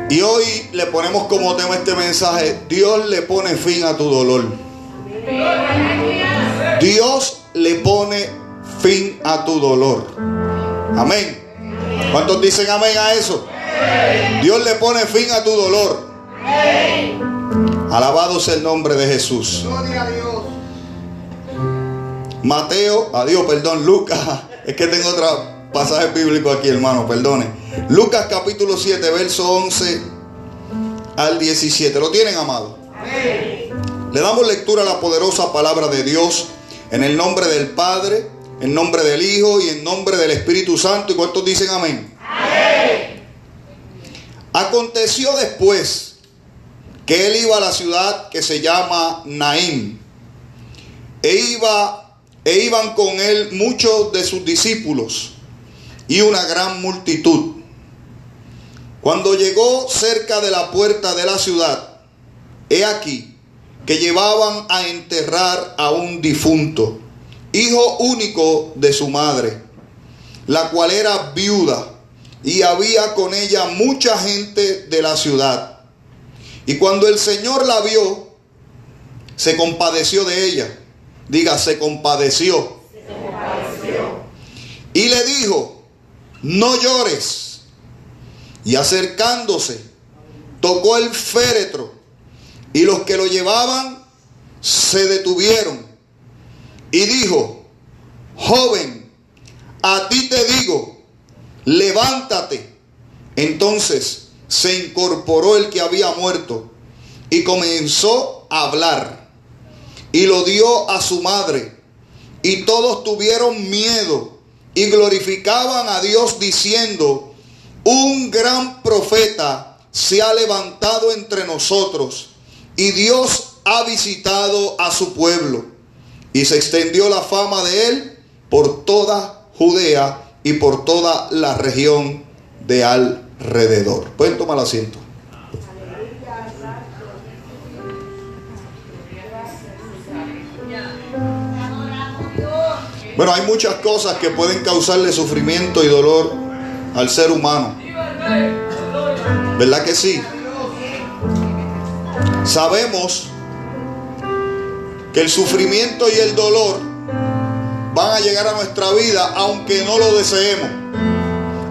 Y hoy le ponemos como tema este mensaje: Dios le pone fin a tu dolor. Dios le pone fin a tu dolor. Amén. ¿Cuántos dicen amén a eso? Dios le pone fin a tu dolor. Alabado sea el nombre de Jesús. Lucas. Es que tengo otro pasaje bíblico aquí, hermano, perdone. Lucas capítulo 7, verso 11 al 17. ¿Lo tienen, amado? Le damos lectura a la poderosa palabra de Dios en el nombre del Padre, en nombre del Hijo y en nombre del Espíritu Santo. ¿Y cuántos dicen amén? Amén. Aconteció después que él iba a la ciudad que se llama Naín, e iban con él muchos de sus discípulos y una gran multitud. Cuando llegó cerca de la puerta de la ciudad, he aquí que llevaban a enterrar a un difunto, hijo único de su madre, la cual era viuda, y había con ella mucha gente de la ciudad. Y cuando el Señor la vio, se compadeció de ella. Diga, se compadeció. Y le dijo: no llores. Y acercándose, tocó el féretro, y los que lo llevaban se detuvieron. Y dijo: joven, a ti te digo, levántate. Entonces se incorporó el que había muerto y comenzó a hablar, y lo dio a su madre. Y todos tuvieron miedo y glorificaban a Dios diciendo: un gran profeta se ha levantado entre nosotros, y Dios ha visitado a su pueblo. Y se extendió la fama de él por toda Judea y por toda la región de alrededor. Pueden tomar asiento. Bueno, hay muchas cosas que pueden causarle sufrimiento y dolor al ser humano. ¿Verdad que sí? Sabemos que el sufrimiento y el dolor van a llegar a nuestra vida aunque no lo deseemos.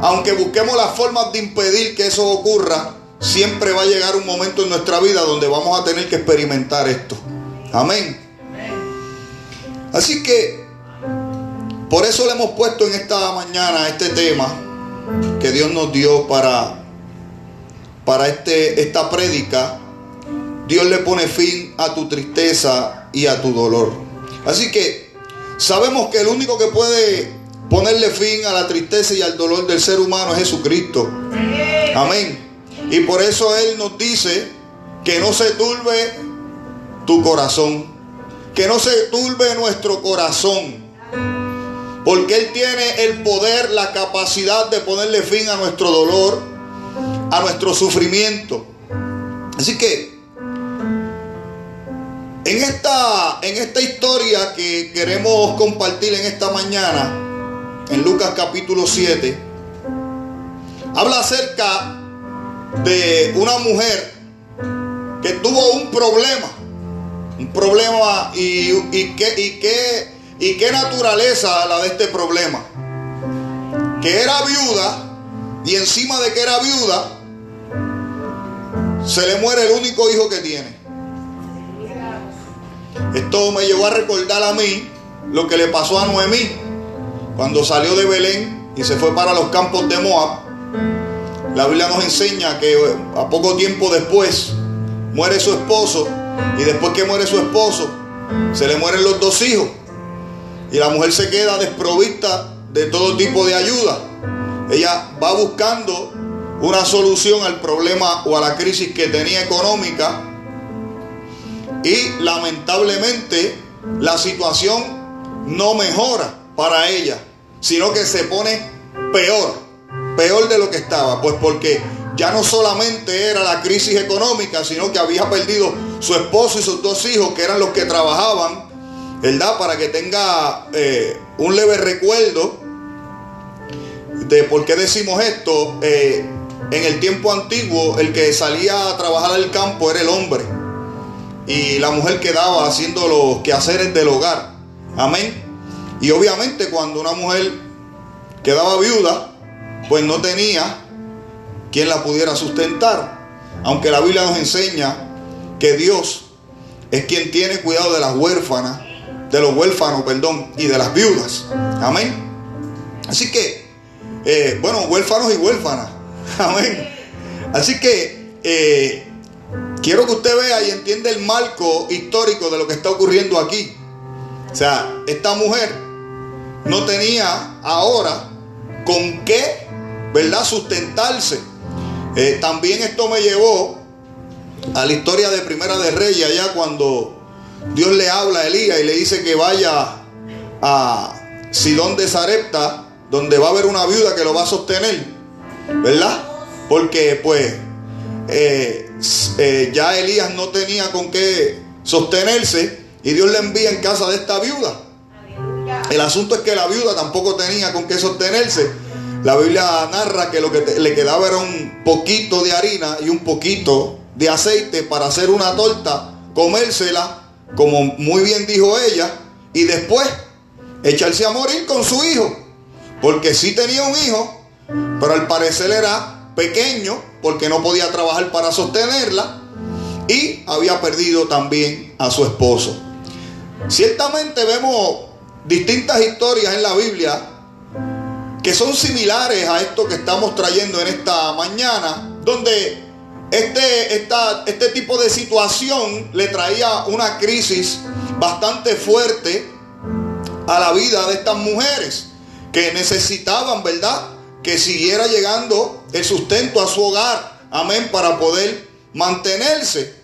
Aunque busquemos las formas de impedir que eso ocurra, siempre va a llegar un momento en nuestra vida donde vamos a tener que experimentar esto. Amén. Así que por eso le hemos puesto en esta mañana este tema que Dios nos dio para esta prédica: Dios le pone fin a tu tristeza y a tu dolor. Así que sabemos que el único que puede ponerle fin a la tristeza y al dolor del ser humano es Jesucristo. Amén. Y por eso Él nos dice que no se turbe tu corazón, que no se turbe nuestro corazón, porque Él tiene el poder, la capacidad de ponerle fin a nuestro dolor, a nuestro sufrimiento. Así que en esta historia que queremos compartir en esta mañana, en Lucas capítulo 7, habla acerca de una mujer que tuvo un problema y qué naturaleza la de este problema, que era viuda, y encima de que era viuda se le muere el único hijo que tiene. Esto me llevó a recordar a mí lo que le pasó a Noemí cuando salió de Belén y se fue para los campos de Moab. La Biblia nos enseña que a poco tiempo después muere su esposo, y después que muere su esposo se le mueren los dos hijos, y la mujer se queda desprovista de todo tipo de ayuda. Ella va buscando una solución al problema o a la crisis que tenía económica, y lamentablemente la situación no mejora para ella, sino que se pone peor de lo que estaba. Pues porque ya no solamente era la crisis económica, sino que había perdido su esposo y sus dos hijos, que eran los que trabajaban, ¿verdad? Para que tenga un leve recuerdo de por qué decimos esto. en el tiempo antiguo el que salía a trabajar al campo era el hombre, y la mujer quedaba haciendo los quehaceres del hogar. Amén. Y obviamente cuando una mujer quedaba viuda, pues no tenía quien la pudiera sustentar. Aunque la Biblia nos enseña que Dios es quien tiene cuidado de las huérfanas, de los huérfanos, y de las viudas. Amén. Así que, huérfanos y huérfanas. Amén. Así que quiero que usted vea y entienda el marco histórico de lo que está ocurriendo aquí. O sea, esta mujer no tenía ahora con qué, ¿verdad?, sustentarse. También esto me llevó a la historia de Primera de Reyes, allá cuando Dios le habla a Elías y le dice que vaya a Sidón de Sarepta, donde va a haber una viuda que lo va a sostener, ¿verdad? Porque pues ya Elías no tenía con qué sostenerse, y Dios le envía en casa de esta viuda. El asunto es que la viuda tampoco tenía con qué sostenerse. La Biblia narra que lo que le quedaba era un poquito de harina y un poquito de aceite para hacer una torta, comérsela, como muy bien dijo ella, y después echarse a morir con su hijo. Porque sí tenía un hijo, pero al parecer era pequeño, porque no podía trabajar para sostenerla, y había perdido también a su esposo. Ciertamente vemos distintas historias en la Biblia que son similares a esto que estamos trayendo en esta mañana, donde este tipo de situación le traía una crisis bastante fuerte a la vida de estas mujeres, que necesitaban, ¿verdad?, que siguiera llegando el sustento a su hogar, amén, para poder mantenerse.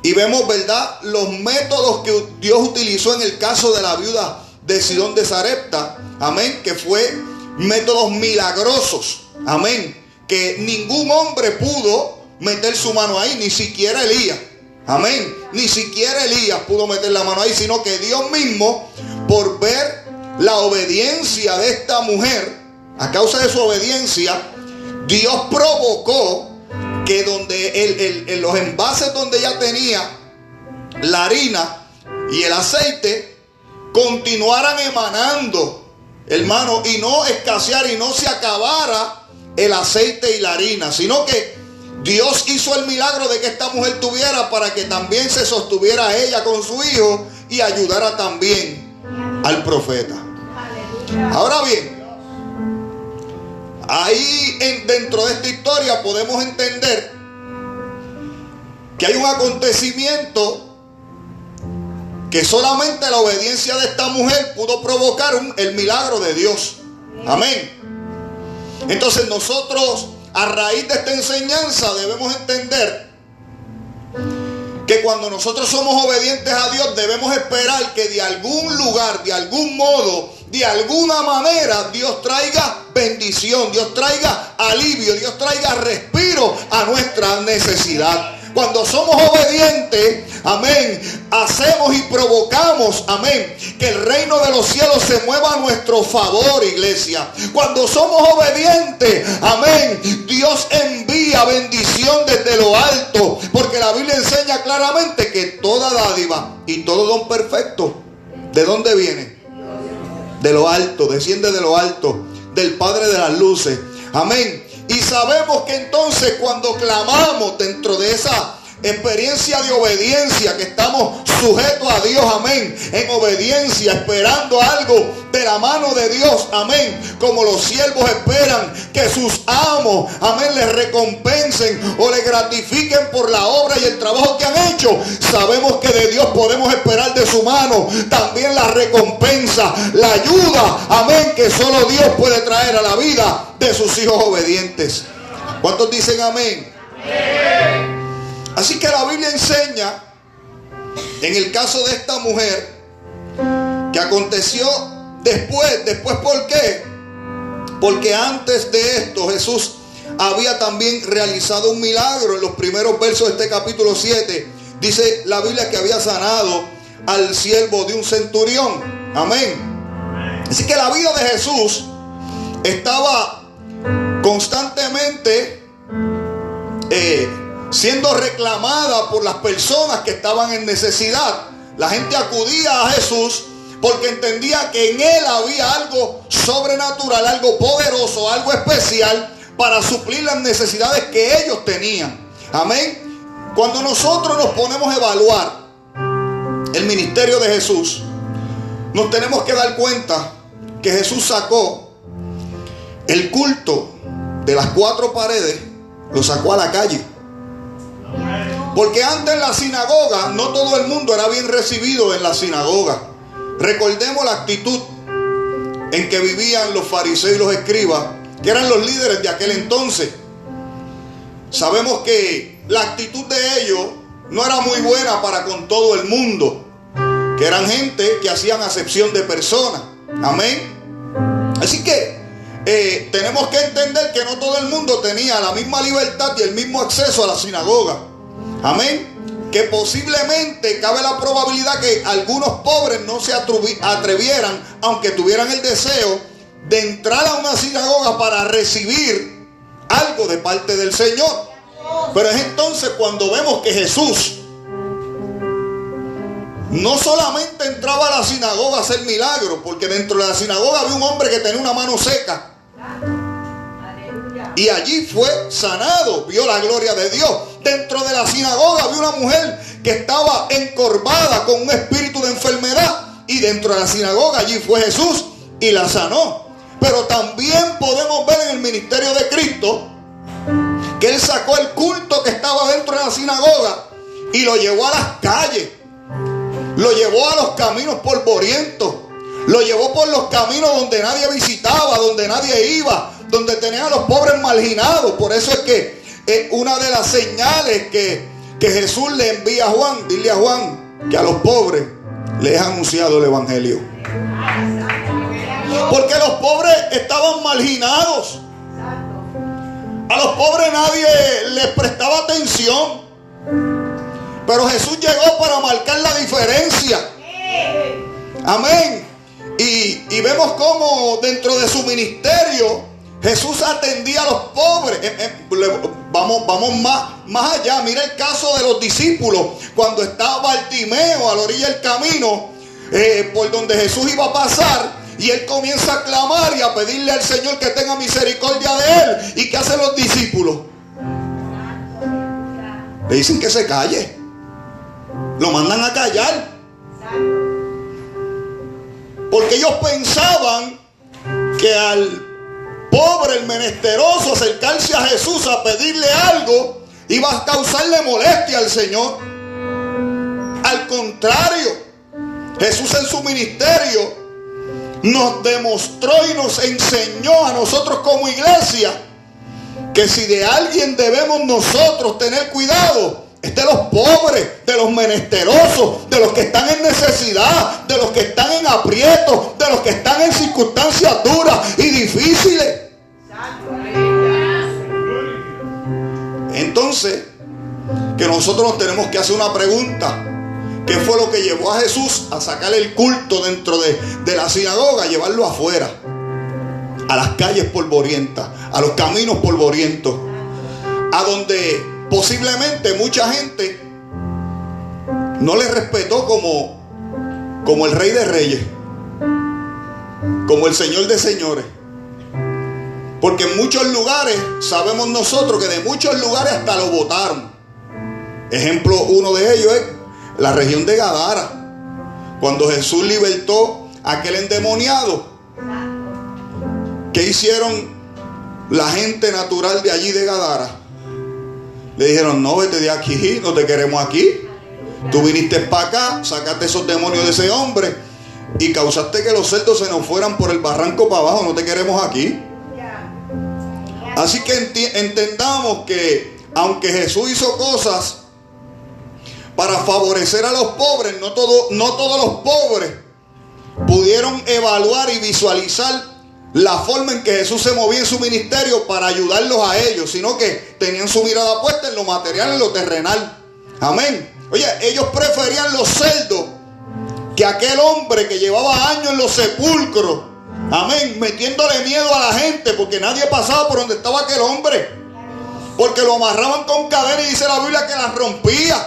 Y vemos, ¿verdad?, los métodos que Dios utilizó en el caso de la viuda de Sidón de Sarepta, amén, que fue métodos milagrosos, amén, que ningún hombre pudo meter su mano ahí, ni siquiera Elías, amén, ni siquiera Elías pudo meter la mano ahí, sino que Dios mismo, por ver la obediencia de esta mujer, a causa de su obediencia, Dios provocó que donde en los envases donde ella tenía la harina y el aceite continuaran emanando, hermano, y no escaseara y no se acabara el aceite y la harina, sino que Dios hizo el milagro de que esta mujer tuviera, para que también se sostuviera ella con su hijo y ayudara también al profeta. Ahora bien, ahí dentro de esta historia podemos entender que hay un acontecimiento que solamente la obediencia de esta mujer pudo provocar el milagro de Dios. Amén. Entonces nosotros, a raíz de esta enseñanza, debemos entender que cuando nosotros somos obedientes a Dios, debemos esperar que de algún lugar, de algún modo, de alguna manera, Dios traiga bendición, Dios traiga alivio, Dios traiga respiro a nuestra necesidad. Cuando somos obedientes, amén, hacemos y provocamos, amén, que el reino de los cielos se mueva a nuestro favor, iglesia. Cuando somos obedientes, amén, Dios envía bendición desde lo alto, porque la Biblia enseña claramente que toda dádiva y todo don perfecto, ¿de dónde viene? De lo alto, desciende de lo alto, del Padre de las luces. Amén. Y sabemos que entonces cuando clamamos dentro de esa experiencia de obediencia, que estamos sujetos a Dios, amén, en obediencia, esperando algo de la mano de Dios, amén, como los siervos esperan que sus amos, amén, les recompensen o les gratifiquen por la obra y el trabajo que han hecho. Sabemos que de Dios podemos esperar de su mano también la recompensa, la ayuda, amén, que solo Dios puede traer a la vida de sus hijos obedientes. ¿Cuántos dicen amén? Amén. Así que la Biblia enseña, en el caso de esta mujer, que aconteció después. ¿Por qué? Porque antes de esto Jesús había también realizado un milagro. En los primeros versos de este capítulo 7 dice la Biblia que había sanado al siervo de un centurión. Amén. Así que la vida de Jesús estaba constantemente siendo reclamada por las personas que estaban en necesidad. La gente acudía a Jesús porque entendía que en Él había algo sobrenatural, algo poderoso, algo especial para suplir las necesidades que ellos tenían. Amén. Cuando nosotros nos ponemos a evaluar el ministerio de Jesús, nos tenemos que dar cuenta que Jesús sacó el culto de las cuatro paredes, lo sacó a la calle. Porque antes en la sinagoga no todo el mundo era bien recibido en la sinagoga. Recordemos la actitud en que vivían los fariseos y los escribas, que eran los líderes de aquel entonces. Sabemos que la actitud de ellos no era muy buena para con todo el mundo, que eran gente que hacían acepción de personas. Amén. Así que tenemos que entender que no todo el mundo tenía la misma libertad y el mismo acceso a la sinagoga. Amén. Que posiblemente cabe la probabilidad que algunos pobres no se atrevieran, aunque tuvieran el deseo, de entrar a una sinagoga para recibir algo de parte del Señor. Pero es entonces cuando vemos que Jesús no solamente entraba a la sinagoga a hacer milagros, porque dentro de la sinagoga había un hombre que tenía una mano seca. Y allí fue sanado, vio la gloria de Dios. Dentro de la sinagoga había una mujer que estaba encorvada con un espíritu de enfermedad. Y dentro de la sinagoga allí fue Jesús y la sanó. Pero también podemos ver en el ministerio de Cristo que Él sacó el culto que estaba dentro de la sinagoga y lo llevó a las calles. Lo llevó a los caminos polvorientos. Lo llevó por los caminos donde nadie visitaba, donde nadie iba, donde tenían a los pobres marginados. Por eso es que una de las señales que Jesús le envía a Juan, dile a Juan que a los pobres les ha anunciado el evangelio. Porque los pobres estaban marginados. A los pobres nadie les prestaba atención. Pero Jesús llegó para marcar la diferencia. Amén. Y vemos cómo dentro de su ministerio Jesús atendía a los pobres. Vamos más allá. Mira el caso de los discípulos. Cuando estaba Bartimeo a la orilla del camino, por donde Jesús iba a pasar, y él comienza a clamar y a pedirle al Señor que tenga misericordia de él. ¿Y qué hacen los discípulos? Le dicen que se calle. Lo mandan a callar. Porque ellos pensaban que al pobre, el menesteroso, acercarse a Jesús a pedirle algo iba a causarle molestia al Señor. Al contrario, Jesús en su ministerio nos demostró y nos enseñó a nosotros como iglesia que si de alguien debemos nosotros tener cuidado, es de los pobres, de los menesterosos, de los que están en necesidad, de los que están en aprietos, de los que están en circunstancias duras y difíciles. Entonces, que nosotros nos tenemos que hacer una pregunta. ¿Qué fue lo que llevó a Jesús a sacar el culto dentro de la sinagoga, llevarlo afuera, a las calles polvorientas, a los caminos polvorientos, a donde posiblemente mucha gente no le respetó como el Rey de Reyes, como el Señor de Señores? Porque en muchos lugares, sabemos nosotros que de muchos lugares hasta lo botaron. Ejemplo, uno de ellos es la región de Gadara. Cuando Jesús libertó a aquel endemoniado, ¿qué hicieron la gente natural de allí de Gadara? Le dijeron: no, vete de aquí, no te queremos aquí. Tú viniste para acá, sacaste esos demonios de ese hombre y causaste que los cerdos se nos fueran por el barranco para abajo, no te queremos aquí. Así que entendamos que aunque Jesús hizo cosas para favorecer a los pobres, no todos los pobres pudieron evaluar y visualizar la forma en que Jesús se movía en su ministerio para ayudarlos a ellos, sino que tenían su mirada puesta en lo material, en lo terrenal. Amén. Oye, ellos preferían los cerdos que aquel hombre que llevaba años en los sepulcros. Amén. Metiéndole miedo a la gente porque nadie pasaba por donde estaba aquel hombre. porque lo amarraban con cadenas y dice la Biblia que las rompía,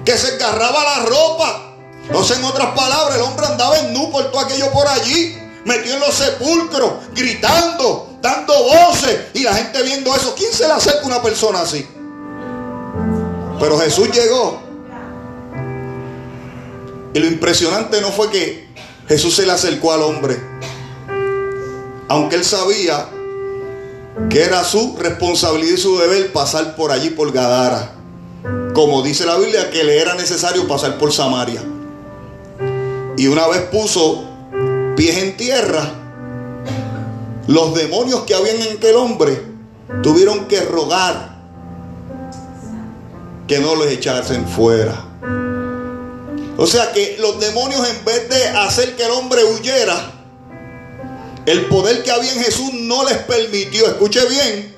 que se agarraba la ropa. Entonces, en otras palabras, el hombre andaba en nu por todo aquello por allí, metido en los sepulcros, gritando, dando voces, y la gente viendo eso. ¿Quién se le acerca a una persona así? Pero Jesús llegó. Y lo impresionante no fue que Jesús se le acercó al hombre, aunque él sabía que era su responsabilidad y su deber pasar por allí, por Gadara, como dice la Biblia que le era necesario pasar por Samaria. Y una vez puso pies en tierra, los demonios que habían en aquel hombre tuvieron que rogar que no los echasen fuera. O sea que los demonios, en vez de hacer que el hombre huyera, el poder que había en Jesús no les permitió. Escuche bien,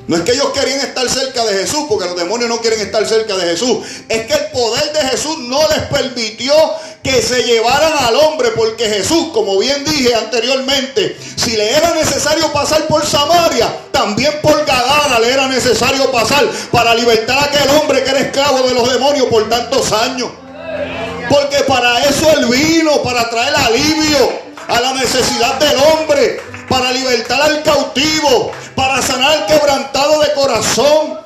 no es que ellos querían estar cerca de Jesús, porque los demonios no quieren estar cerca de Jesús. Es que el poder de Jesús no les permitió que se llevaran al hombre, porque Jesús, como bien dije anteriormente, si le era necesario pasar por Samaria, también por Gadara le era necesario pasar para libertar a aquel hombre que era esclavo de los demonios por tantos años. Porque para eso Él vino, para traer alivio a la necesidad del hombre, para libertar al cautivo, para sanar al quebrantado de corazón.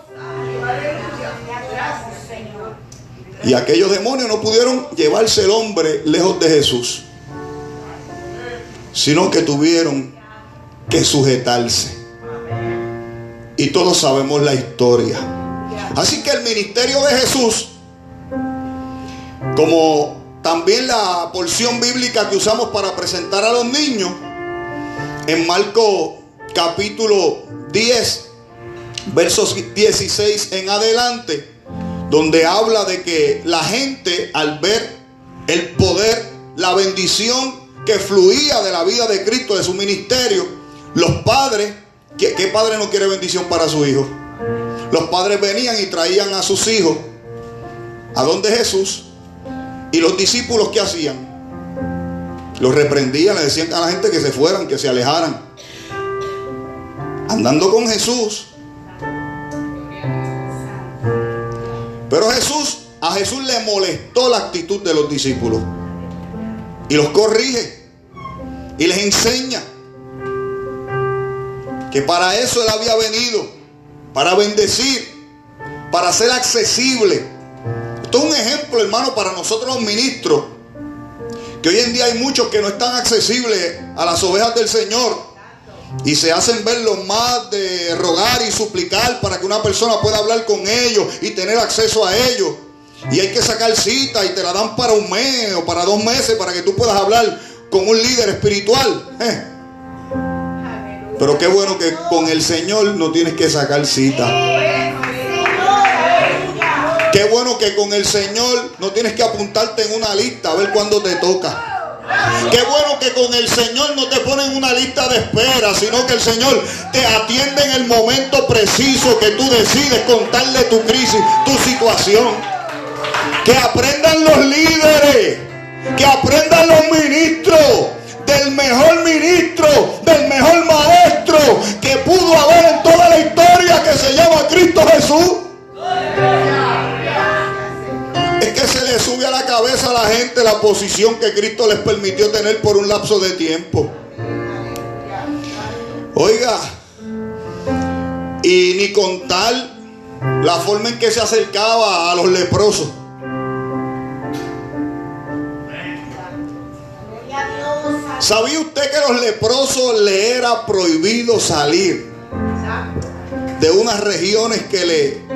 Y aquellos demonios no pudieron llevarse el hombre lejos de Jesús, sino que tuvieron que sujetarse. Y todos sabemos la historia. Así que el ministerio de Jesús, como también la porción bíblica que usamos para presentar a los niños, en Marcos capítulo 10, versos 16 en adelante, donde habla de que la gente, al ver el poder, la bendición que fluía de la vida de Cristo, de su ministerio, los padres, ¿qué padre no quiere bendición para su hijo? Los padres venían y traían a sus hijos a donde Jesús. Y los discípulos, ¿qué hacían? Los reprendían, le decían a la gente que se fueran, que se alejaran. Andando con Jesús. Pero a Jesús le molestó la actitud de los discípulos. Y los corrige. Y les enseña que para eso Él había venido. Para bendecir. Para ser accesible. Esto es un ejemplo, hermano, para nosotros los ministros, que hoy en día hay muchos que no están accesibles a las ovejas del Señor y se hacen ver lo más de rogar y suplicar para que una persona pueda hablar con ellos y tener acceso a ellos. Y hay que sacar cita y te la dan para un mes o para 2 meses para que tú puedas hablar con un líder espiritual. Pero qué bueno que con el Señor no tienes que sacar cita. Qué bueno que con el Señor no tienes que apuntarte en una lista a ver cuándo te toca. Qué bueno que con el Señor no te ponen una lista de espera, sino que el Señor te atiende en el momento preciso que tú decides contarle tu crisis, tu situación. Que aprendan los líderes, que aprendan los ministros del mejor ministro, del mejor maestro que pudo haber en toda la historia, que se llama Cristo Jesús. Es que se le sube a la cabeza a la gente la posición que Cristo les permitió tener por un lapso de tiempo. Oiga, y ni contar la forma en que se acercaba a los leprosos. ¿Sabía usted que a los leprosos le era prohibido salir de unas regiones que le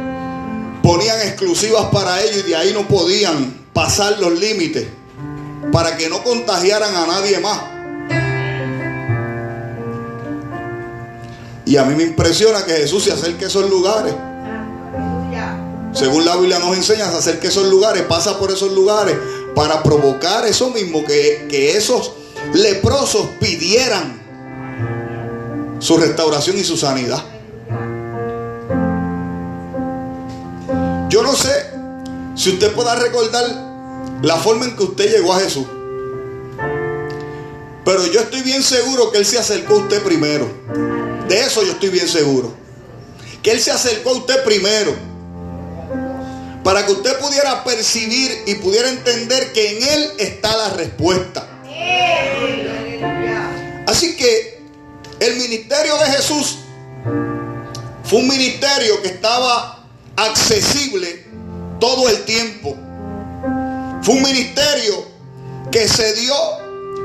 ponían exclusivas para ellos y de ahí no podían pasar los límites para que no contagiaran a nadie más? Y a mí me impresiona que Jesús se acerque a esos lugares. Según la Biblia nos enseña, se acerque a esos lugares, pasa por esos lugares para provocar eso mismo, que esos leprosos pidieran su restauración y su sanidad. Yo no sé si usted pueda recordar la forma en que usted llegó a Jesús, pero yo estoy bien seguro que Él se acercó a usted primero. De eso yo estoy bien seguro, que Él se acercó a usted primero, para que usted pudiera percibir y pudiera entender que en Él está la respuesta. Así que el ministerio de Jesús fue un ministerio que estaba accesible todo el tiempo. Fue un ministerio que se dio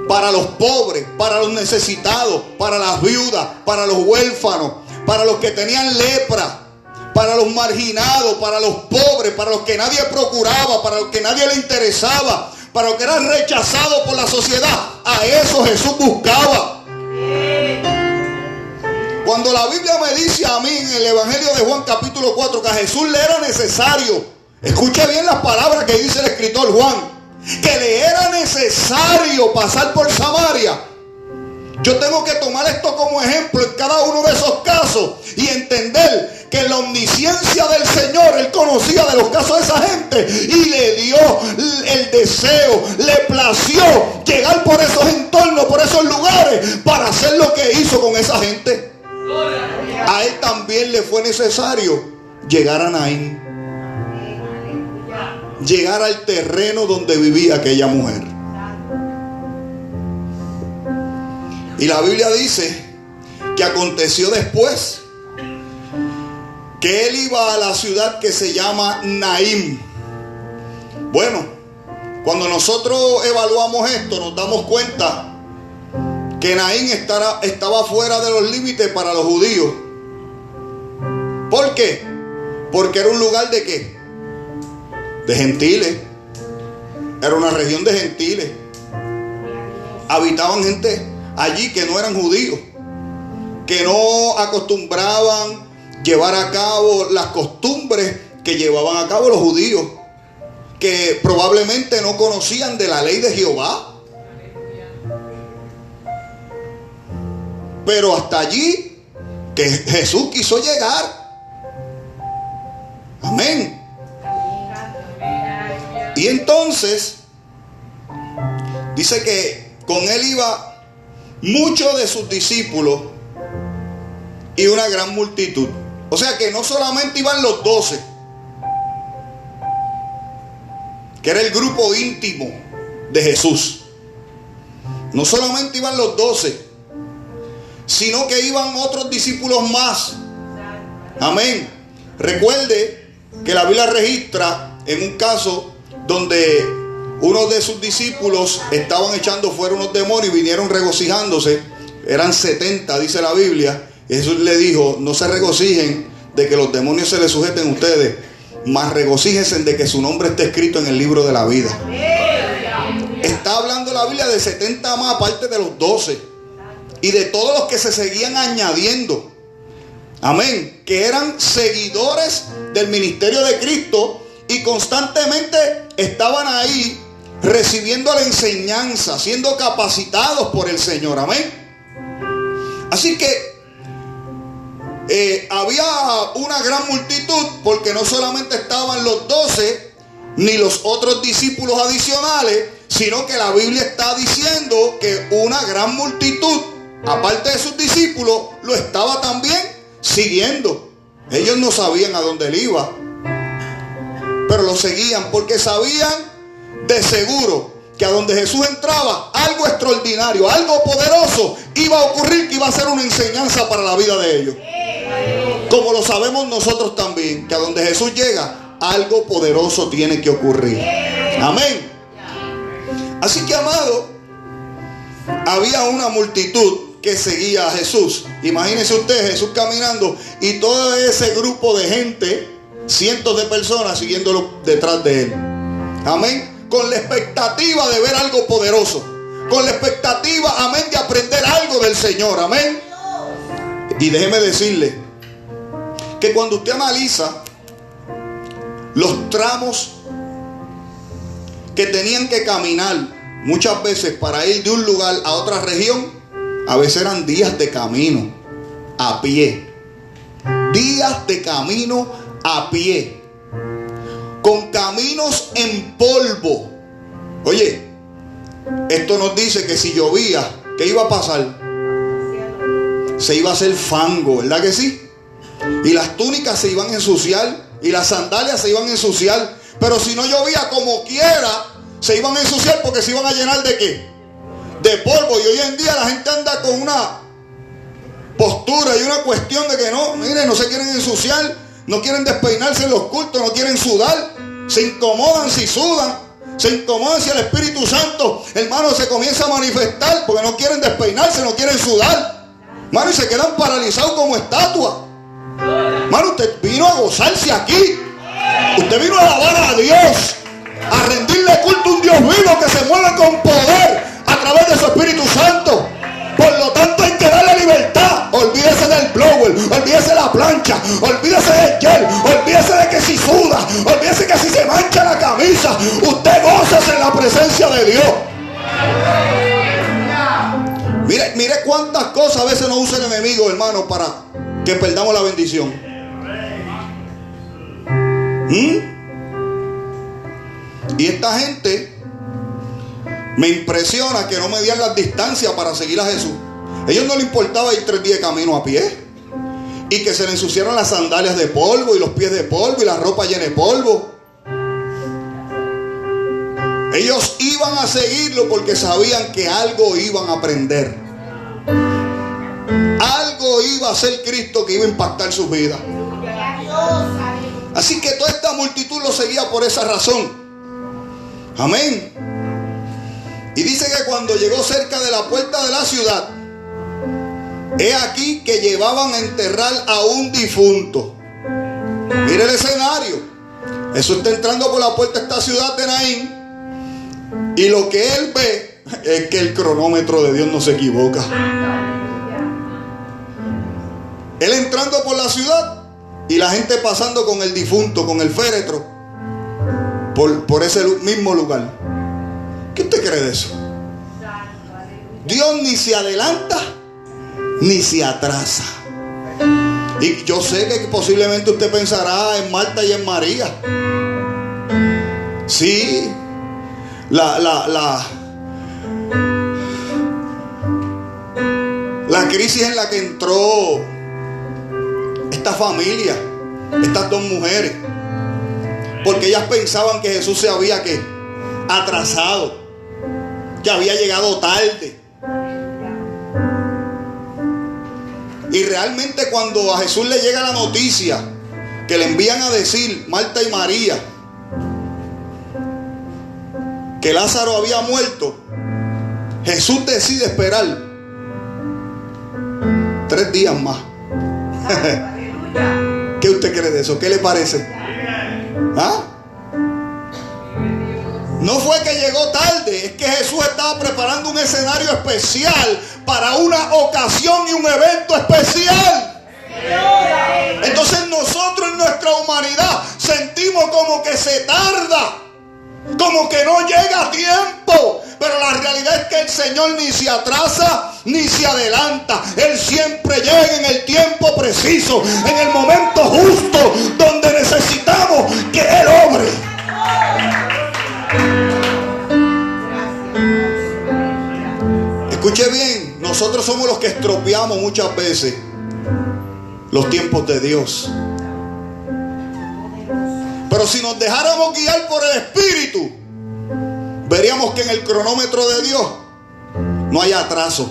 para los pobres, para los necesitados, para las viudas, para los huérfanos, para los que tenían lepra, para los marginados, para los pobres, para los que nadie procuraba, para los que nadie le interesaba, para los que eran rechazados por la sociedad. A eso Jesús buscaba. Cuando la Biblia me dice a mí en el Evangelio de Juan capítulo 4 que a Jesús le era necesario, escuche bien las palabras que dice el escritor Juan, que le era necesario pasar por Samaria. Yo tengo que tomar esto como ejemplo en cada uno de esos casos y entender que en la omnisciencia del Señor Él conocía de los casos de esa gente y le dio el deseo, le plació llegar por esos entornos, por esos lugares para hacer lo que hizo con esa gente. A Él también le fue necesario llegar a Naín, llegar al terreno donde vivía aquella mujer. Y la Biblia dice que aconteció después que Él iba a la ciudad que se llama Naín. Bueno, cuando evaluamos esto, nos damos cuenta que Naín estaba fuera de los límites para los judíos. ¿Por qué? Porque era un lugar de ¿qué? De gentiles. Era una región de gentiles. Habitaban gente allí que no eran judíos, que no acostumbraban llevar a cabo las costumbres que llevaban a cabo los judíos, que probablemente no conocían de la ley de Jehová. Pero hasta allí que Jesús quiso llegar. Amén. Y entonces dice que con Él iba muchos de sus discípulos y una gran multitud. O sea que no solamente iban los 12, que era el grupo íntimo de Jesús. No solamente iban los 12, sino que iban otros discípulos más. Amén. Recuerde que la Biblia registra en un caso donde uno de sus discípulos estaban echando fuera unos demonios y vinieron regocijándose. Eran 70, dice la Biblia. Jesús le dijo: no se regocijen de que los demonios se les sujeten a ustedes, mas regocíjense de que su nombre esté escrito en el libro de la vida. Está hablando la Biblia de 70 más, aparte de los 12, y de todos los que se seguían añadiendo. Amén. Que eran seguidores del ministerio de Cristo y constantemente estaban ahí recibiendo la enseñanza, siendo capacitados por el Señor. Amén. Así que había una gran multitud, porque no solamente estaban los 12 ni los otros discípulos adicionales, sino que la Biblia está diciendo que una gran multitud, aparte de sus discípulos, lo estaba también siguiendo. Ellos no sabían a dónde él iba, pero lo seguían porque sabían de seguro que a donde Jesús entraba, algo extraordinario, algo poderoso iba a ocurrir, que iba a ser una enseñanza para la vida de ellos. Como lo sabemos nosotros también, que a donde Jesús llega, algo poderoso tiene que ocurrir. Amén. Así que, amado, había una multitud que seguía a Jesús. Imagínense usted, Jesús caminando y todo ese grupo de gente, cientos de personas siguiéndolo detrás de él. Amén. Con la expectativa de ver algo poderoso, con la expectativa, amén, de aprender algo del Señor. Amén. Y déjeme decirle que cuando usted analiza los tramos que tenían que caminar muchas veces para ir de un lugar a otra región, a veces eran días de camino a pie. Días de camino a pie, con caminos en polvo. Oye, esto nos dice que si llovía, ¿qué iba a pasar? Se iba a hacer fango, ¿verdad que sí? y las túnicas se iban a ensuciar y las sandalias se iban a ensuciar, pero si no llovía, como quiera se iban a ensuciar, porque se iban a llenar ¿de qué? De polvo. Y hoy en día la gente anda con una postura y una cuestión de que no, miren, no se quieren ensuciar, no quieren despeinarse en los cultos, no quieren sudar, se incomodan si sudan, se incomodan si el Espíritu Santo, hermano, se comienza a manifestar, porque no quieren despeinarse, no quieren sudar, hermano, y se quedan paralizados como estatuas. Hermano, usted vino a gozarse aquí, usted vino a alabar a Dios, a rendirle culto a un Dios vivo que se mueve con poder a través de su Espíritu Santo. Por lo tanto, hay que darle libertad. Olvídese del blower, olvídese de la plancha, olvídese del gel, olvídese de que si suda, olvídese que si se mancha la camisa. Usted gózase en la presencia de Dios. Mire cuántas cosas a veces nos usa el enemigo, hermano, para que perdamos la bendición. Y esta gente me impresiona que no medían las distancias para seguir a Jesús. A ellos no les importaba ir 3 días de camino a pie y que se le ensuciaran las sandalias de polvo y los pies de polvo y la ropa llena de polvo. Ellos iban a seguirlo porque sabían que algo iban a aprender. Algo iba a hacer Cristo que iba a impactar sus vidas. Así que toda esta multitud lo seguía por esa razón. Amén. Y dice que cuando llegó cerca de la puerta de la ciudad, he aquí que llevaban a enterrar a un difunto. Mire el escenario. Jesús está entrando por la puerta de esta ciudad de Naín, y lo que él ve es que el cronómetro de Dios no se equivoca. Él entrando por la ciudad y la gente pasando con el difunto, con el féretro, por ese mismo lugar. ¿Qué usted cree de eso? Dios ni se adelanta ni se atrasa. Y yo sé que posiblemente usted pensará en Marta y en María. Sí, la crisis en la que entró esta familia, estas 2 mujeres, porque ellas pensaban que Jesús se había atrasado, que había llegado tarde. Y realmente cuando a Jesús le llega la noticia que le envían a decir Marta y María que Lázaro había muerto, Jesús decide esperar 3 días más. ¿Qué usted cree de eso? ¿Qué le parece? ¿Ah? No fue que llegó tarde, es que Jesús estaba preparando un escenario especial para una ocasión y un evento especial. Entonces nosotros en nuestra humanidad sentimos como que se tarda, como que no llega a tiempo, pero la realidad es que el Señor ni se atrasa ni se adelanta. Él siempre llega en el tiempo preciso, en el momento justo, donde necesitamos que Él obre. Escuche bien, nosotros somos los que estropeamos muchas veces los tiempos de Dios. Pero si nos dejáramos guiar por el Espíritu, veríamos que en el cronómetro de Dios no hay atraso.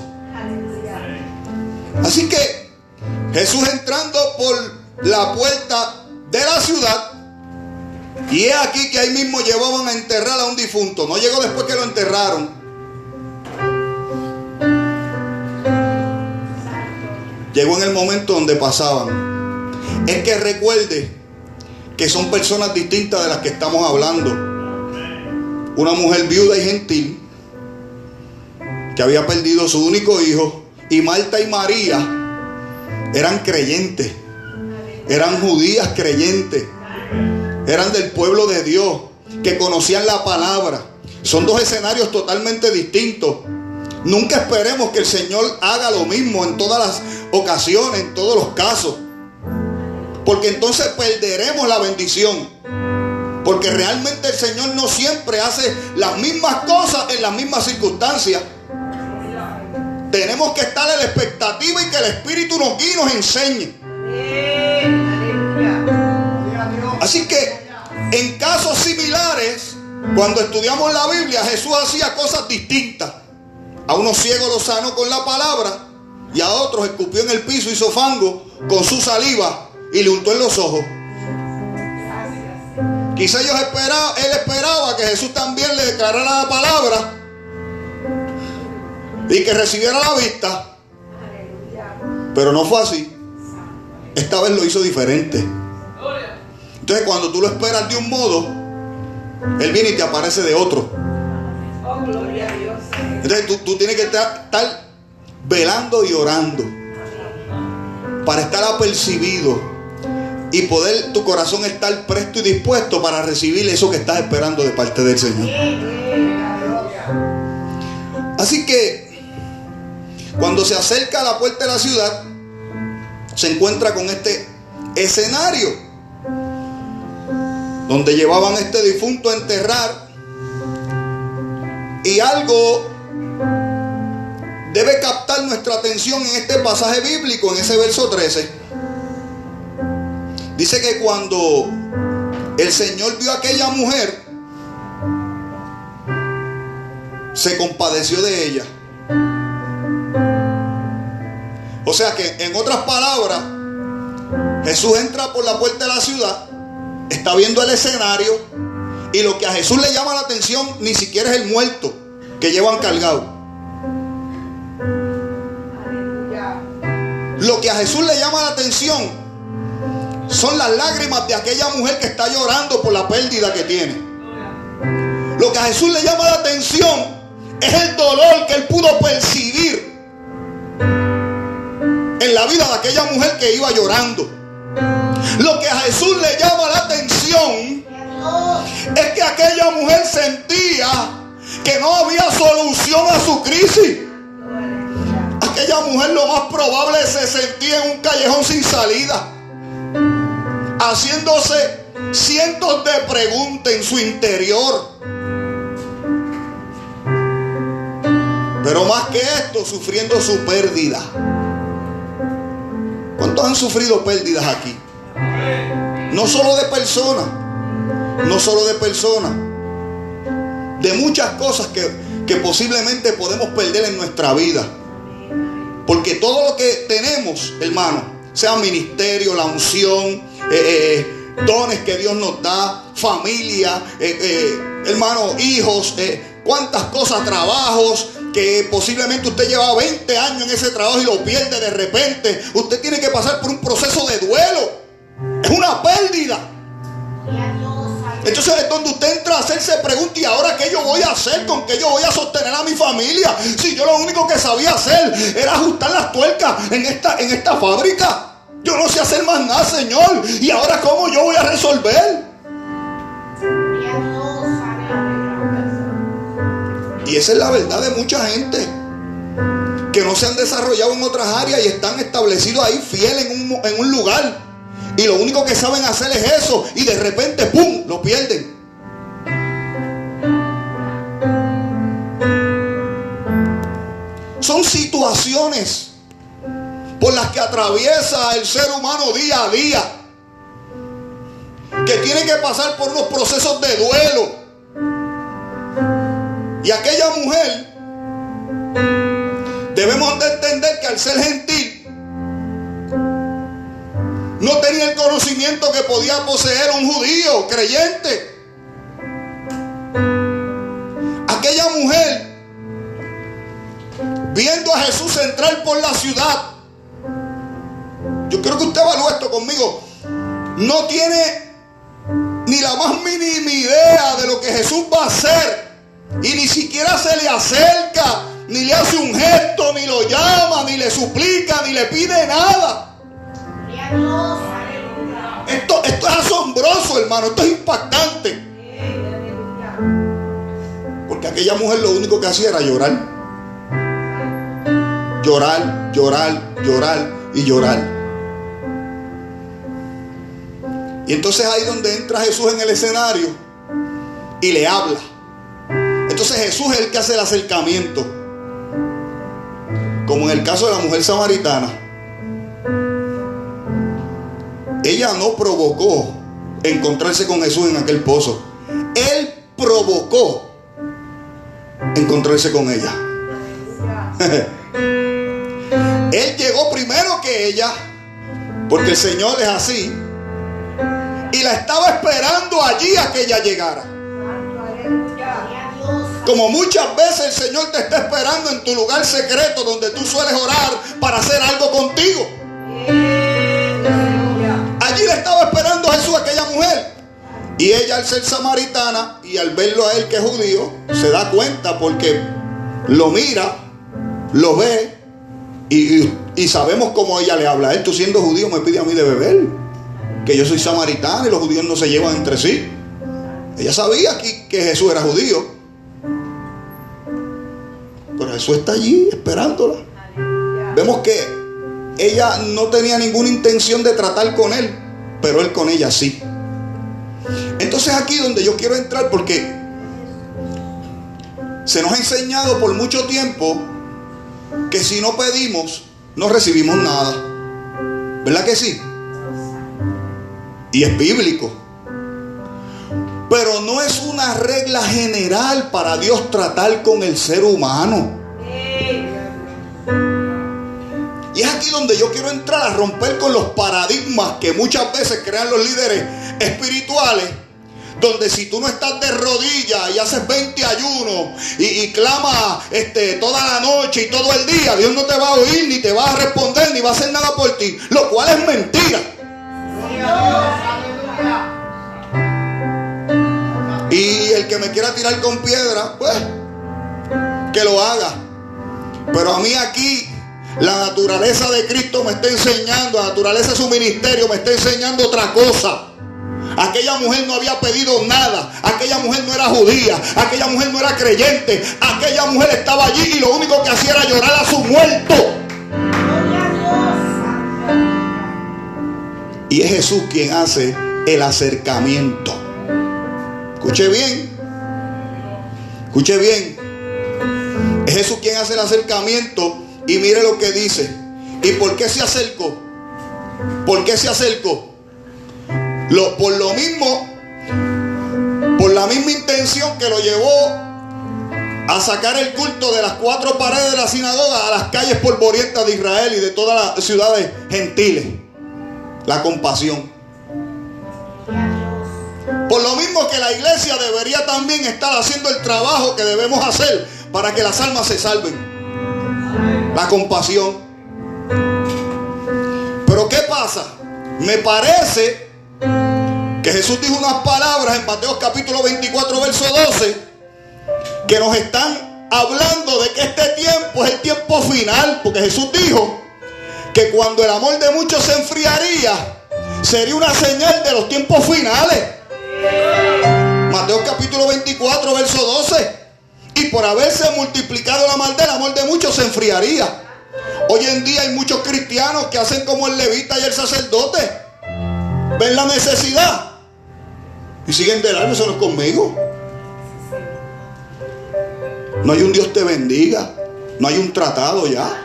Así que Jesús entrando por la puerta de la ciudad, y es aquí que ahí mismo llevaban a enterrar a un difunto. No llegó después que lo enterraron. Llegó en el momento donde pasaban. Es que recuerde que son personas distintas de las que estamos hablando. Una mujer viuda y gentil que había perdido su único hijo, y Marta y María eran creyentes, eran judías creyentes, eran del pueblo de Dios, que conocían la palabra. Son 2 escenarios totalmente distintos. Nunca esperemos que el Señor haga lo mismo en todas las ocasiones, en todos los casos, porque entonces perderemos la bendición. Porque realmente el Señor no siempre hace las mismas cosas en las mismas circunstancias. Tenemos que estar en la expectativa y que el Espíritu nos guíe y nos enseñe. Así que en casos similares, cuando estudiamos la Biblia, Jesús hacía cosas distintas. A unos ciegos los sanó con la palabra, y a otros escupió en el piso, hizo fango con su saliva y le untó en los ojos. Quizá él esperaba que Jesús también le declarara la palabra y que recibiera la vista, pero no fue así. Esta vez lo hizo diferente. Entonces, cuando tú lo esperas de un modo, Él viene y te aparece de otro. Entonces tú tienes que estar velando y orando para estar apercibido y poder tu corazón estar presto y dispuesto para recibir eso que estás esperando de parte del Señor. Así que cuando se acerca a la puerta de la ciudad, se encuentra con este escenario donde llevaban a este difunto a enterrar, y algo debe captar nuestra atención en este pasaje bíblico, en ese verso 13. Dice que cuando el Señor vio a aquella mujer, se compadeció de ella. O sea que, en otras palabras, Jesús entra por la puerta de la ciudad, está viendo el escenario, y lo que a Jesús le llama la atención ni siquiera es el muerto que llevan cargado. Lo que a Jesús le llama la atención son las lágrimas de aquella mujer que está llorando por la pérdida que tiene. Lo que a Jesús le llama la atención es el dolor que él pudo percibir en la vida de aquella mujer que iba llorando. Lo que a Jesús le llama la atención es que aquella mujer sentía que no había solución a su crisis. Aquella mujer, lo más probable, se sentía en un callejón sin salida, haciéndose cientos de preguntas en su interior. Pero más que esto, sufriendo su pérdida. ¿Cuántos han sufrido pérdidas aquí? No solo de personas, no solo de personas, de muchas cosas que posiblemente podemos perder en nuestra vida. Porque todo lo que tenemos, hermano, sea ministerio, la unción, dones que Dios nos da, familia, hermano, hijos, cuántas cosas, trabajos, que posiblemente usted lleva 20 años en ese trabajo y lo pierde de repente. Usted tiene que pasar por un proceso de duelo. Es una pérdida. Entonces es donde usted entra a hacerse preguntas: ¿y ahora qué yo voy a hacer? ¿Con qué yo voy a sostener a mi familia? Si yo lo único que sabía hacer era ajustar las tuercas en esta fábrica. Yo no sé hacer más nada, Señor. ¿Y ahora cómo yo voy a resolver? Y esa es la verdad de mucha gente que no se han desarrollado en otras áreas y están establecidos ahí fieles en un lugar. Y lo único que saben hacer es eso. Y de repente, ¡pum!, lo pierden. Son situaciones por las que atraviesa el ser humano día a día, que tiene que pasar por unos procesos de duelo. Y aquella mujer, debemos de entender que al ser gentil, no tenía el conocimiento que podía poseer un judío creyente. Aquella mujer, viendo a Jesús entrar por la ciudad, yo quiero que usted evalúe esto conmigo, no tiene ni la más mínima idea de lo que Jesús va a hacer, y ni siquiera se le acerca, ni le hace un gesto, ni lo llama, ni le suplica, ni le pide nada. Esto es asombroso, hermano. Esto es impactante. Porque aquella mujer lo único que hacía era llorar. Llorar, llorar, llorar y llorar. Y entonces ahí donde entra Jesús en el escenario y le habla. Entonces Jesús es el que hace el acercamiento, como en el caso de la mujer samaritana. Ella no provocó encontrarse con Jesús en aquel pozo. Él provocó encontrarse con ella. Él llegó primero que ella, porque el Señor es así, y la estaba esperando allí a que ella llegara. Como muchas veces el Señor te está esperando en tu lugar secreto, donde tú sueles orar para hacer algo contigo. Allí le estaba esperando Jesús a aquella mujer. Y ella, al ser samaritana y al verlo a él que es judío, se da cuenta, porque lo mira, lo ve, y sabemos cómo ella le habla a él. Tú, siendo judío, me pide a mí de beber, que yo soy samaritana y los judíos no se llevan entre sí. Ella sabía que Jesús era judío, pero Jesús está allí esperándola. Vemos que ella no tenía ninguna intención de tratar con él, pero él con ella sí. Entonces aquí donde yo quiero entrar, porque se nos ha enseñado por mucho tiempo que si no pedimos, no recibimos nada. ¿Verdad que sí? Y es bíblico. Pero no es una regla general para Dios tratar con el ser humano. Y es aquí donde yo quiero entrar a romper con los paradigmas que muchas veces crean los líderes espirituales, donde si tú no estás de rodillas y haces 20 ayunos y clamas toda la noche y todo el día, Dios no te va a oír, ni te va a responder, ni va a hacer nada por ti, lo cual es mentira. Y el que me quiera tirar con piedra, pues que lo haga. Pero a mí aquí la naturaleza de Cristo me está enseñando, la naturaleza de su ministerio me está enseñando otra cosa. Aquella mujer no había pedido nada, aquella mujer no era judía, aquella mujer no era creyente, aquella mujer estaba allí y lo único que hacía era llorar a su muerto. Y es Jesús quien hace el acercamiento. Escuche bien, escuche bien. Es Jesús quien hace el acercamiento. Y mire lo que dice. ¿Y por qué se acercó? ¿Por qué se acercó? Por lo mismo, por la misma intención que lo llevó a sacar el culto de las 4 paredes de la sinagoga a las calles polvorientas de Israel y de todas las ciudades gentiles. La compasión. Por lo mismo que la iglesia debería también estar haciendo el trabajo que debemos hacer para que las almas se salven. La compasión. Pero ¿qué pasa? Me parece que Jesús dijo unas palabras en Mateo capítulo 24 verso 12 que nos están hablando de que este tiempo es el tiempo final, porque Jesús dijo que cuando el amor de muchos se enfriaría, sería una señal de los tiempos finales. Mateo capítulo 24 verso 12. Y por haberse multiplicado la maldad, el amor de muchos se enfriaría. Hoy en día hay muchos cristianos que hacen como el levita y el sacerdote. Ven la necesidad y siguen de largo. Eso no es conmigo. No hay un Dios te bendiga. No hay un tratado ya.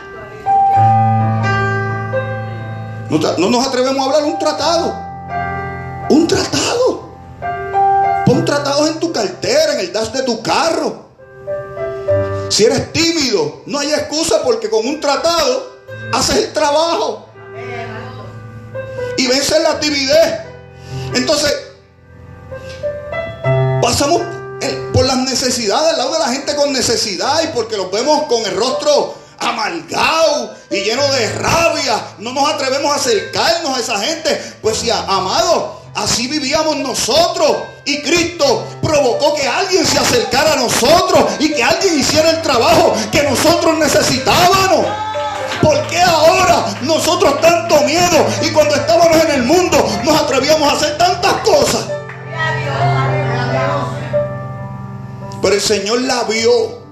No nos atrevemos a hablar un tratado. Un tratado. Pon tratados en tu cartera, en el dash de tu carro. Si eres tímido, no hay excusa, porque con un tratado haces el trabajo y vences la timidez. Entonces pasamos por las necesidades, al lado de la gente con necesidad, y porque los vemos con el rostro amargado y lleno de rabia, no nos atrevemos a acercarnos a esa gente. Pues sí, amado, así vivíamos nosotros, y Cristo provocó que alguien se acercara a nosotros y que alguien hiciera el trabajo que nosotros necesitábamos. ¿Por qué ahora nosotros tanto miedo, y cuando estábamos en el mundo nos atrevíamos a hacer tantas cosas? Pero el Señor la vio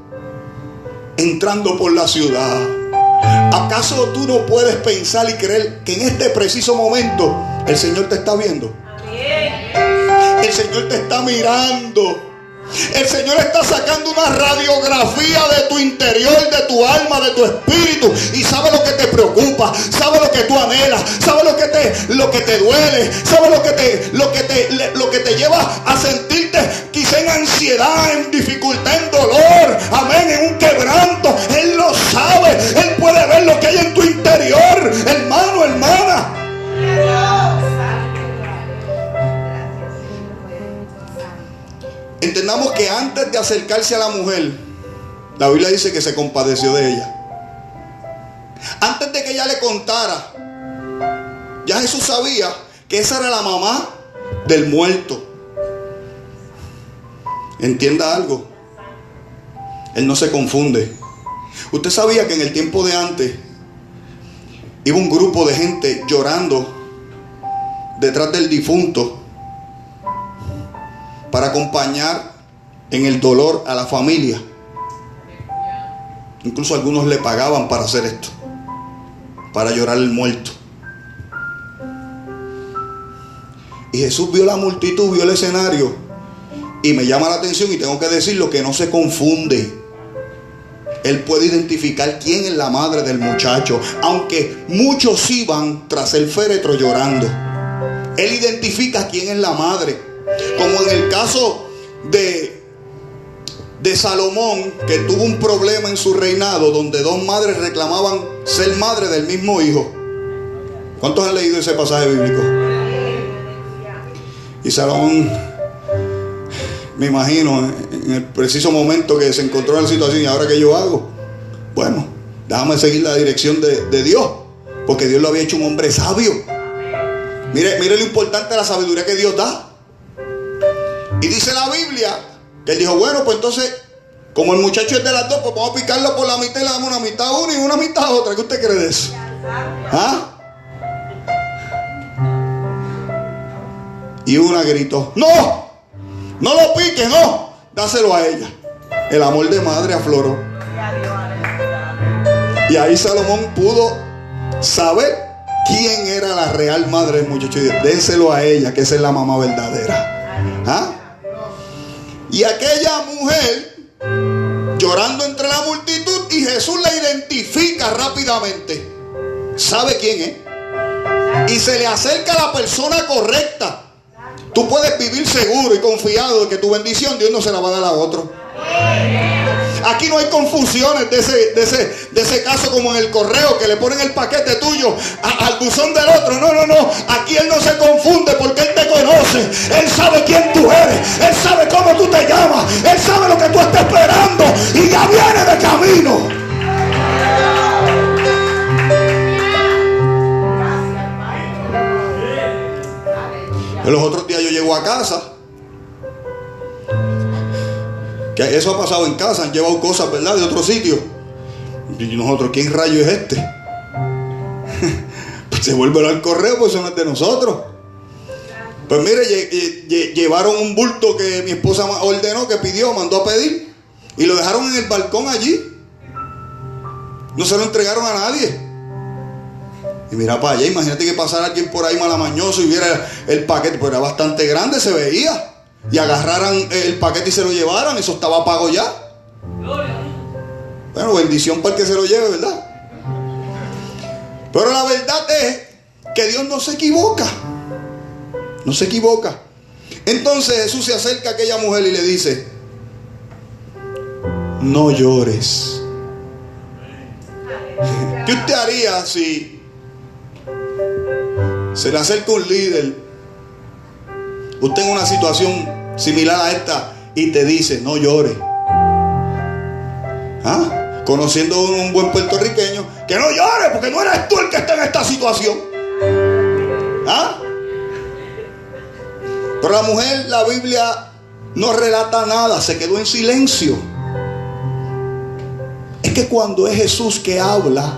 entrando por la ciudad. ¿Acaso tú no puedes pensar y creer que en este preciso momento el Señor te está viendo? El Señor te está mirando El Señor está sacando una radiografía de tu interior, de tu alma, de tu espíritu, y sabe lo que te preocupa, sabe lo que tú anhelas, sabe lo que te duele, sabe lo que te lleva a sentirte quizá en ansiedad, en dificultad, en dolor, amén, en un quebranto. Él lo sabe, Él puede ver lo que hay en tu interior, hermano, hermana. Entendamos que antes de acercarse a la mujer, la Biblia dice que se compadeció de ella. Antes de que ella le contara, ya Jesús sabía que esa era la mamá del muerto. Entienda algo, Él no se confunde. Usted sabía que en el tiempo de antes iba un grupo de gente llorando detrás del difunto para acompañar en el dolor a la familia. Incluso algunos le pagaban para hacer esto, para llorar el muerto. Y Jesús vio la multitud, vio el escenario, y me llama la atención, y tengo que decirlo, que no se confunde. Él puede identificar quién es la madre del muchacho, aunque muchos iban tras el féretro llorando. Él identifica quién es la madre. Como en el caso de Salomón, que tuvo un problema en su reinado, donde dos madres reclamaban ser madre del mismo hijo. ¿Cuántos han leído ese pasaje bíblico? Y Salomón, me imagino, en el preciso momento que se encontró en la situación, ¿y ahora qué yo hago? Bueno, déjame seguir la dirección de Dios, porque Dios lo había hecho un hombre sabio. Mire lo importante de la sabiduría que Dios da. Y dice la Biblia que él dijo, bueno, pues entonces, como el muchacho es de las dos, pues vamos a picarlo por la mitad y le damos una mitad a una y una mitad a otra. ¿Qué usted cree de eso? ¿Ah? Y una gritó, no lo piques, no, dáselo a ella. El amor de madre afloró. Y ahí Salomón pudo saber quién era la real madre del muchacho. Y dijo, déselo a ella, que esa es la mamá verdadera. ¿Ah? Y aquella mujer llorando entre la multitud, y Jesús la identifica rápidamente. ¿Sabe quién es? Y se le acerca a la persona correcta. Tú puedes vivir seguro y confiado de que tu bendición Dios no se la va a dar a otro. Aquí no hay confusiones de ese caso, como en el correo, que le ponen el paquete tuyo al buzón del otro. No. Aquí Él no se confunde, porque Él te conoce. Él sabe quién tú eres. Él sabe cómo tú te llamas. Él sabe lo que tú estás esperando, y ya viene de camino. Los otros días yo llego a casa, que eso ha pasado en casa, han llevado cosas, ¿verdad?, de otro sitio. Y nosotros, ¿quién rayo es este? Pues se vuelve al correo, pues eso no es de nosotros. Pues mire, llevaron un bulto que mi esposa ordenó, que pidió, mandó a pedir, y lo dejaron en el balcón allí. No se lo entregaron a nadie. Y mira para allá, imagínate que pasara alguien por ahí malamañoso y viera el paquete, pues era bastante grande, se veía, y agarraran el paquete y se lo llevaran. Eso estaba pago ya. Bueno, bendición para el que se lo lleve, ¿verdad? Pero la verdad es que Dios no se equivoca. No se equivoca. Entonces Jesús se acerca a aquella mujer y le dice, no llores. ¿Qué usted haría si se le acerca un líder, usted en una situación similar a esta, y te dice, no llore? ¿Ah? Conociendo a un buen puertorriqueño, que no llore, porque no eres tú el que está en esta situación. ¿Ah? Pero la mujer, la Biblia no relata nada, se quedó en silencio. Es que cuando es Jesús que habla,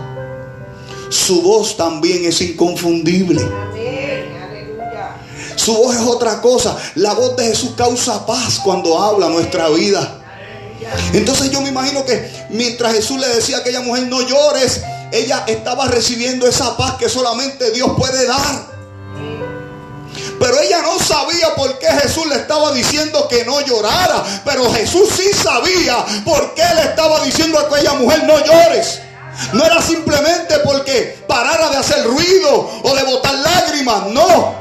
su voz también es inconfundible. Su voz es otra cosa. La voz de Jesús causa paz cuando habla nuestra vida. Entonces yo me imagino que mientras Jesús le decía a aquella mujer, no llores, ella estaba recibiendo esa paz que solamente Dios puede dar. Pero ella no sabía sabía por qué Jesús le estaba diciendo que no llorara, pero Jesús sí sabía por qué le estaba diciendo a aquella mujer: no llores. No era simplemente porque parara de hacer ruido o de botar lágrimas, no.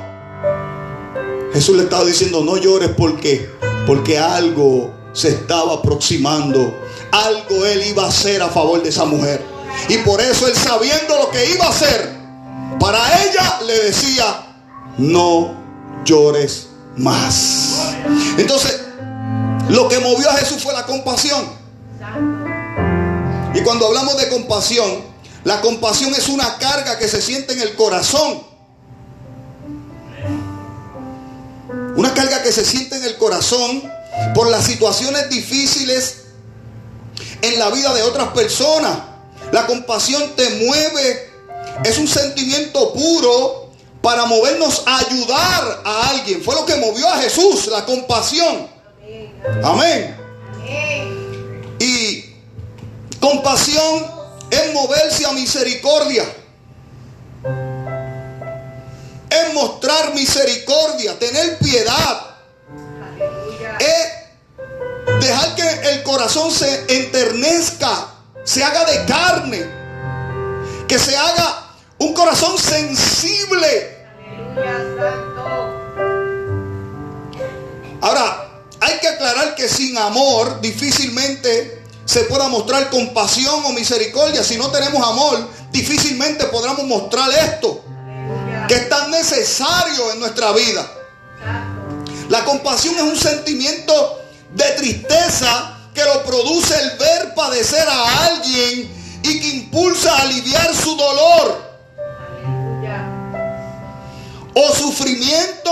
Jesús le estaba diciendo: no llores, porque algo se estaba aproximando, algo Él iba a hacer a favor de esa mujer. Y por eso Él, sabiendo lo que iba a hacer para ella, le decía: no llores más. Entonces, lo que movió a Jesús fue la compasión. Y cuando hablamos de compasión, la compasión es una carga que se siente en el corazón. Una carga que se siente en el corazón por las situaciones difíciles en la vida de otras personas. La compasión te mueve, es un sentimiento puro para movernos a ayudar a alguien. Fue lo que movió a Jesús, la compasión. Amén. Y compasión es moverse a misericordia. Es mostrar misericordia, tener piedad. Es dejar que el corazón se enternezca, se haga de carne, que se haga un corazón sensible. Ahora, hay que aclarar que sin amor difícilmente se pueda mostrar compasión o misericordia. Si no tenemos amor, difícilmente podremos mostrar esto, que es tan necesario en nuestra vida. La compasión es un sentimiento de tristeza que lo produce el ver padecer a alguien y que impulsa a aliviar su dolor o sufrimiento,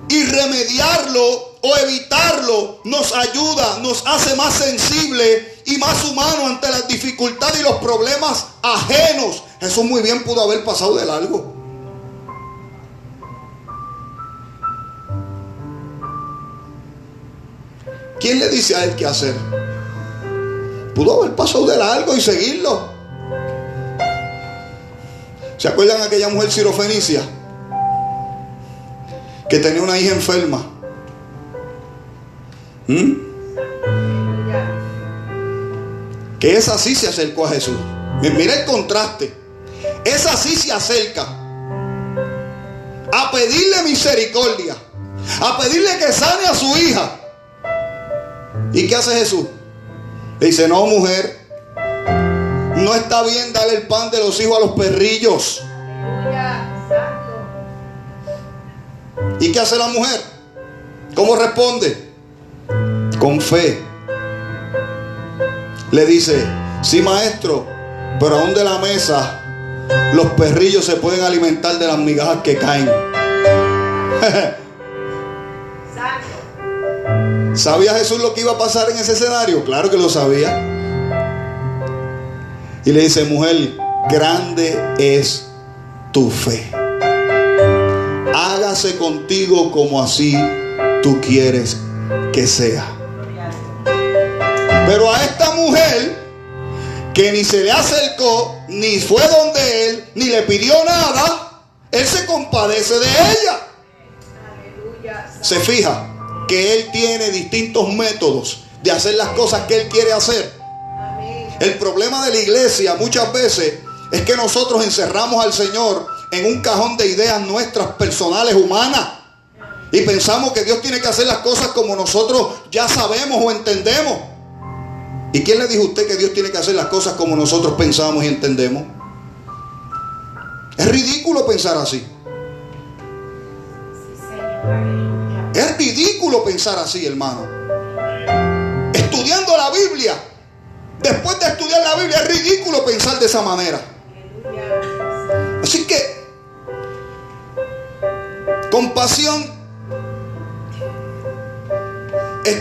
y remediarlo o evitarlo nos ayuda, nos hace más sensible y más humano ante las dificultades y los problemas ajenos. Jesús muy bien pudo haber pasado de largo. ¿Quién le dice a él qué hacer? Pudo haber pasado de largo y seguirlo. ¿Se acuerdan de aquella mujer sirofenicia que tenía una hija enferma? Que esa sí se acercó a Jesús. Mira el contraste. Esa sí se acerca a pedirle misericordia, a pedirle que sane a su hija. ¿Y qué hace Jesús? Le dice: no, mujer, no está bien darle el pan de los hijos a los perrillos. ¿Y qué hace la mujer? ¿Cómo responde? Con fe. Le dice: sí, maestro, pero aún de la mesa los perrillos se pueden alimentar de las migajas que caen. ¿Sabía Jesús lo que iba a pasar en ese escenario? Claro que lo sabía. Y le dice: mujer, grande es tu fe. Hágase contigo como así tú quieres que sea. Pero a esta mujer, que ni se le acercó, ni fue donde él, ni le pidió nada, él se compadece de ella. Se fija que él tiene distintos métodos de hacer las cosas que él quiere hacer. El problema de la iglesia muchas veces es que nosotros encerramos al Señor en un cajón de ideas nuestras personales, humanas, y pensamos que Dios tiene que hacer las cosas como nosotros ya sabemos o entendemos. ¿Y quién le dijo a usted que Dios tiene que hacer las cosas como nosotros pensamos y entendemos? Es ridículo pensar así. Es ridículo pensar así, hermano. Estudiando la Biblia, después de estudiar la Biblia, es ridículo pensar de esa manera. Así que compasión,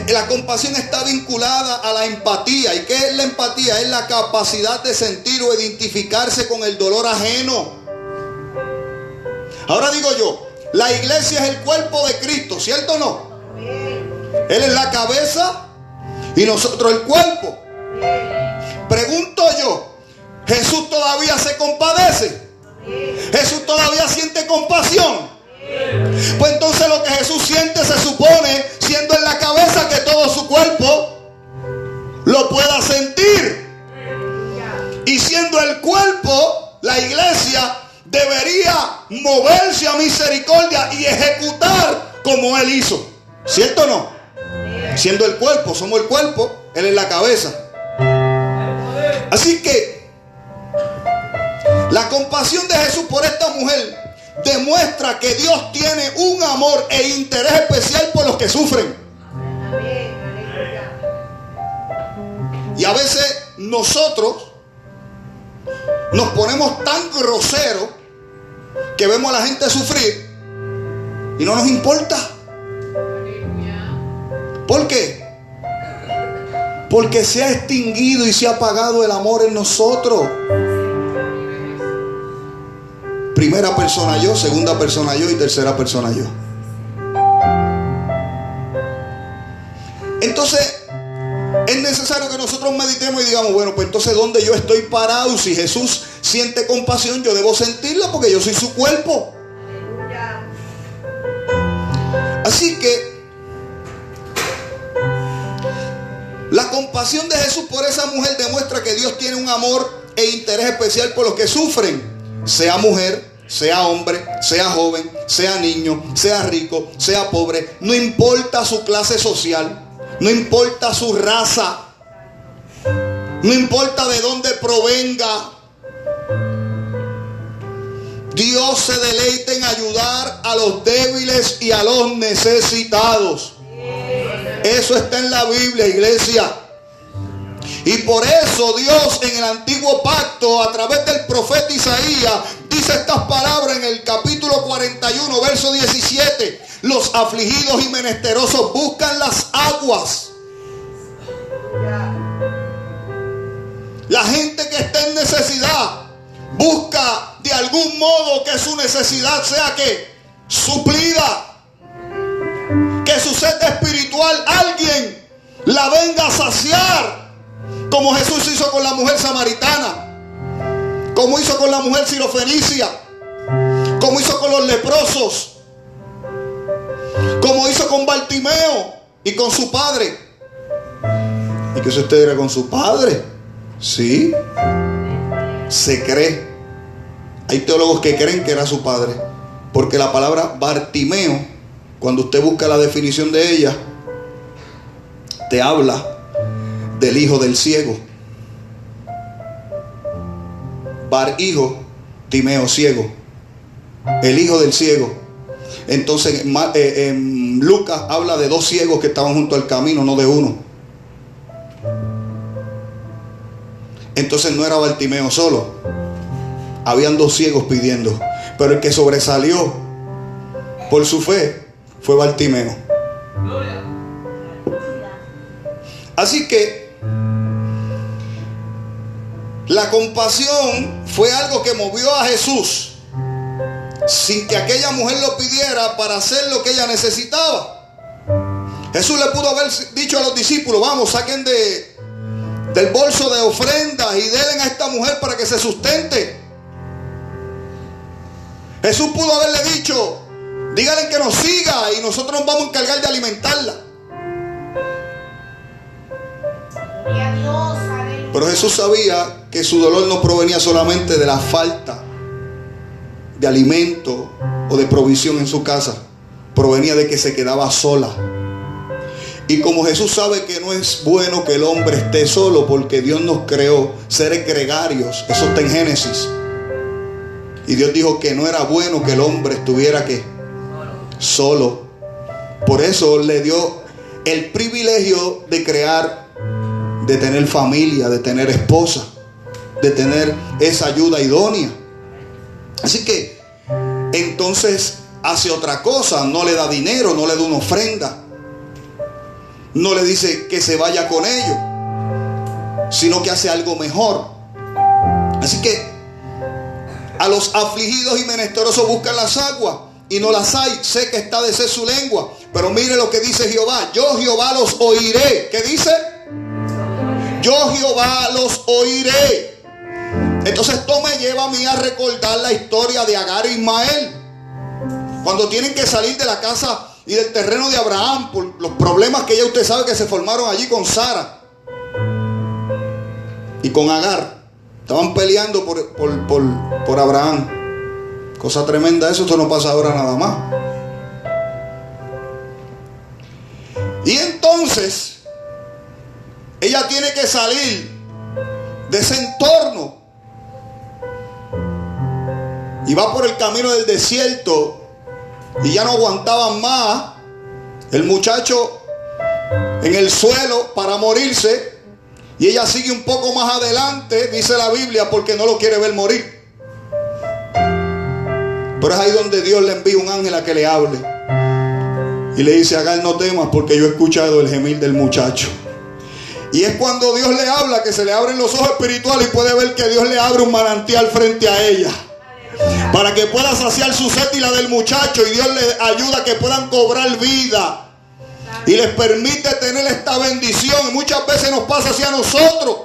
la compasión está vinculada a la empatía. ¿Y qué es la empatía? Es la capacidad de sentir o identificarse con el dolor ajeno. Ahora digo yo, la iglesia es el cuerpo de Cristo, ¿cierto o no? Él es la cabeza y nosotros el cuerpo. Pregunto yo, ¿Jesús todavía se compadece? ¿Jesús todavía siente compasión? Pues entonces lo que Jesús moverse a misericordia y ejecutar como Él hizo. ¿Cierto o no? Siendo el cuerpo, somos el cuerpo, Él es la cabeza. Así que la compasión de Jesús por esta mujer demuestra que Dios tiene un amor e interés especial por los que sufren. Y a veces nosotros nos ponemos tan groseros que vemos a la gente sufrir y no nos importa. ¿Por qué? Porque se ha extinguido y se ha apagado el amor en nosotros. Primera persona yo, segunda persona yo y tercera persona yo. Entonces es necesario que nosotros meditemos y digamos, bueno, pues entonces ¿dónde yo estoy parado? Si Jesús siente compasión, yo debo sentirla porque yo soy su cuerpo. Así que la compasión de Jesús por esa mujer demuestra que Dios tiene un amor e interés especial por los que sufren. Sea mujer, sea hombre, sea joven, sea niño, sea rico, sea pobre. No importa su clase social, no importa su raza, no importa de dónde provenga. Dios se deleita en ayudar a los débiles y a los necesitados. Eso está en la Biblia, iglesia. Y por eso Dios en el antiguo pacto, a través del profeta Isaías, dice estas palabras en el capítulo 41, verso 17. Los afligidos y menesterosos buscan las aguas. La gente que está en necesidad busca de algún modo que su necesidad sea que suplida. Que su sed espiritual alguien la venga a saciar. Como Jesús hizo con la mujer samaritana, como hizo con la mujer sirofenicia, como hizo con los leprosos, como hizo con Bartimeo y con su padre. ¿Y qué si usted era con su padre? Sí, se cree. Hay teólogos que creen que era su padre, porque la palabra Bartimeo, cuando usted busca la definición de ella, te habla del hijo del ciego. Bar, hijo, Timeo, ciego. El hijo del ciego. Entonces en Lucas habla de dos ciegos que estaban junto al camino, no de uno. Entonces no era Bartimeo solo. Habían dos ciegos pidiendo. Pero el que sobresalió por su fe fue Bartimeo. Así que la compasión fue algo que movió a Jesús sin que aquella mujer lo pidiera para hacer lo que ella necesitaba. Jesús le pudo haber dicho a los discípulos: vamos, saquen del bolso de ofrendas y denle a esta mujer para que se sustente. Jesús pudo haberle dicho: díganle que nos siga y nosotros nos vamos a encargar de alimentarla. Pero Jesús sabía que su dolor no provenía solamente de la falta de alimento o de provisión en su casa. Provenía de que se quedaba sola. Y como Jesús sabe que no es bueno que el hombre esté solo, porque Dios nos creó seres gregarios, eso está en Génesis. Y Dios dijo que no era bueno que el hombre estuviera ¿qué? Solo. Por eso le dio el privilegio de crear, de tener familia, de tener esposa, de tener esa ayuda idónea. Así que entonces hace otra cosa. No le da dinero, no le da una ofrenda, no le dice que se vaya con ellos, sino que hace algo mejor. Así que a los afligidos y menesterosos buscan las aguas y no las hay. Sé que está de sed su lengua. Pero mire lo que dice Jehová: yo Jehová los oiré. ¿Qué dice? Yo Jehová los oiré. Entonces esto me lleva a mí a recordar la historia de Agar e Ismael, cuando tienen que salir de la casa y del terreno de Abraham por los problemas que ya usted sabe que se formaron allí con Sara y con Agar. Estaban peleando por Abraham, Cosa tremenda eso, esto no pasa ahora nada más. Y entonces, ella tiene que salir de ese entorno. Y va por el camino del desierto. Y ya no aguantaban más. El muchacho en el suelo para morirse. Y ella sigue un poco más adelante, dice la Biblia, porque no lo quiere ver morir. Pero es ahí donde Dios le envía un ángel a que le hable. Y le dice: Agar, no temas, porque yo he escuchado el gemir del muchacho. Y es cuando Dios le habla que se le abren los ojos espirituales y puede ver que Dios le abre un manantial frente a ella, para que pueda saciar su sed y la del muchacho. Y Dios le ayuda a que puedan cobrar vida. Y les permite tener esta bendición. Y muchas veces nos pasa así a nosotros.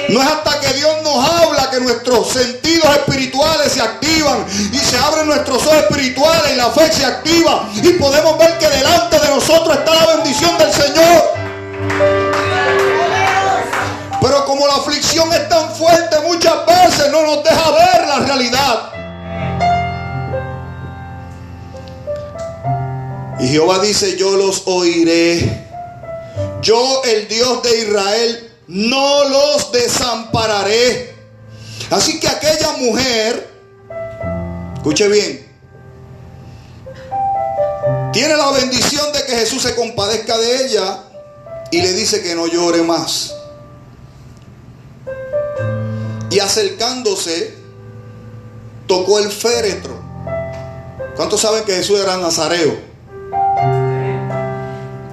No es hasta que Dios nos habla que nuestros sentidos espirituales se activan y se abren nuestros ojos espirituales y la fe se activa y podemos ver que delante de nosotros está la bendición del Señor. Pero como la aflicción es tan fuerte, muchas veces no nos deja ver la realidad. Y Jehová dice: yo los oiré. Yo, el Dios de Israel, no los desampararé. Así que aquella mujer, escuche bien, tiene la bendición de que Jesús se compadezca de ella y le dice que no llore más. Y acercándose, tocó el féretro. ¿Cuántos saben que Jesús era nazareo?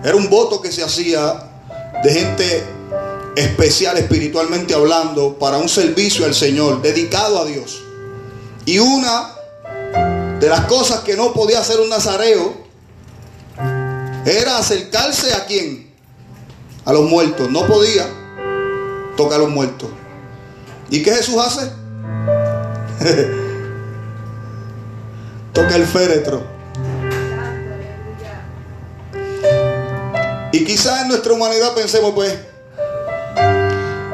Era un voto que se hacía de gente especial espiritualmente hablando para un servicio al Señor, dedicado a Dios. Y una de las cosas que no podía hacer un nazareo era acercarse ¿a quién? A los muertos. No podía tocar a los muertos. ¿Y qué Jesús hace? Toca el féretro. Y quizás en nuestra humanidad pensemos, pues,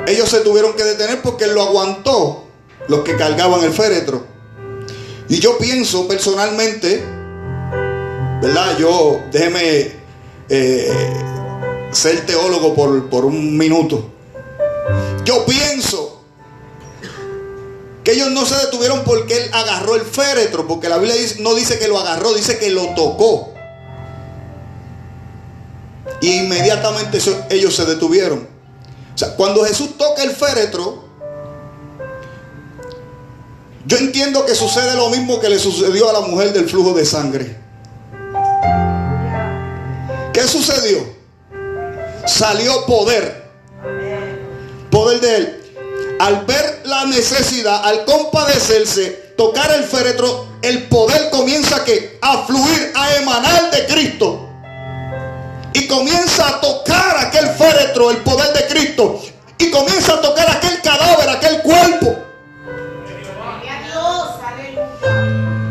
ellos se tuvieron que detener porque él lo aguantó, los que cargaban el féretro. Y yo pienso personalmente, ¿verdad? Déjeme ser teólogo por un minuto. Yo pienso que ellos no se detuvieron porque él agarró el féretro, porque la Biblia no dice que lo agarró, dice que lo tocó. Y inmediatamente ellos se detuvieron. O sea, cuando Jesús toca el féretro, yo entiendo que sucede lo mismo que le sucedió a la mujer del flujo de sangre. ¿Qué sucedió? Salió poder. Poder de él. Al ver la necesidad, al compadecerse, tocar el féretro, el poder comienza a fluir, a emanar de Cristo. Y comienza a tocar aquel féretro, el poder de Cristo. Y comienza a tocar aquel cadáver, aquel cuerpo.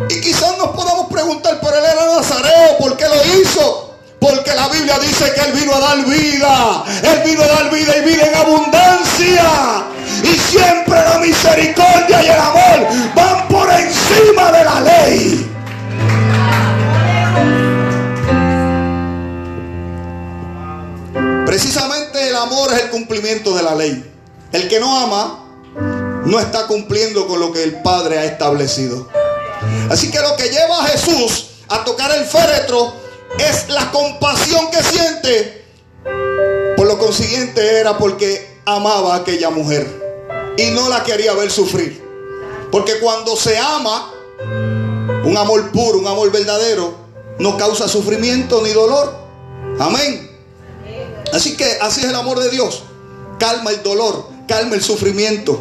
Y quizás nos podamos preguntar, pero él era nazareo, ¿por qué lo hizo? Porque la Biblia dice que él vino a dar vida. Él vino a dar vida y vida en abundancia. Y siempre la misericordia y el amor van por encima de la ley. Precisamente el amor es el cumplimiento de la ley. El que no ama no está cumpliendo con lo que el Padre ha establecido. Así que lo que lleva a Jesús a tocar el féretro es la compasión que siente. Por lo consiguiente era porque amaba a aquella mujer y no la quería ver sufrir. Porque cuando se ama, un amor puro, un amor verdadero, no causa sufrimiento ni dolor. Amén. Así que así es el amor de Dios. Calma el dolor, calma el sufrimiento.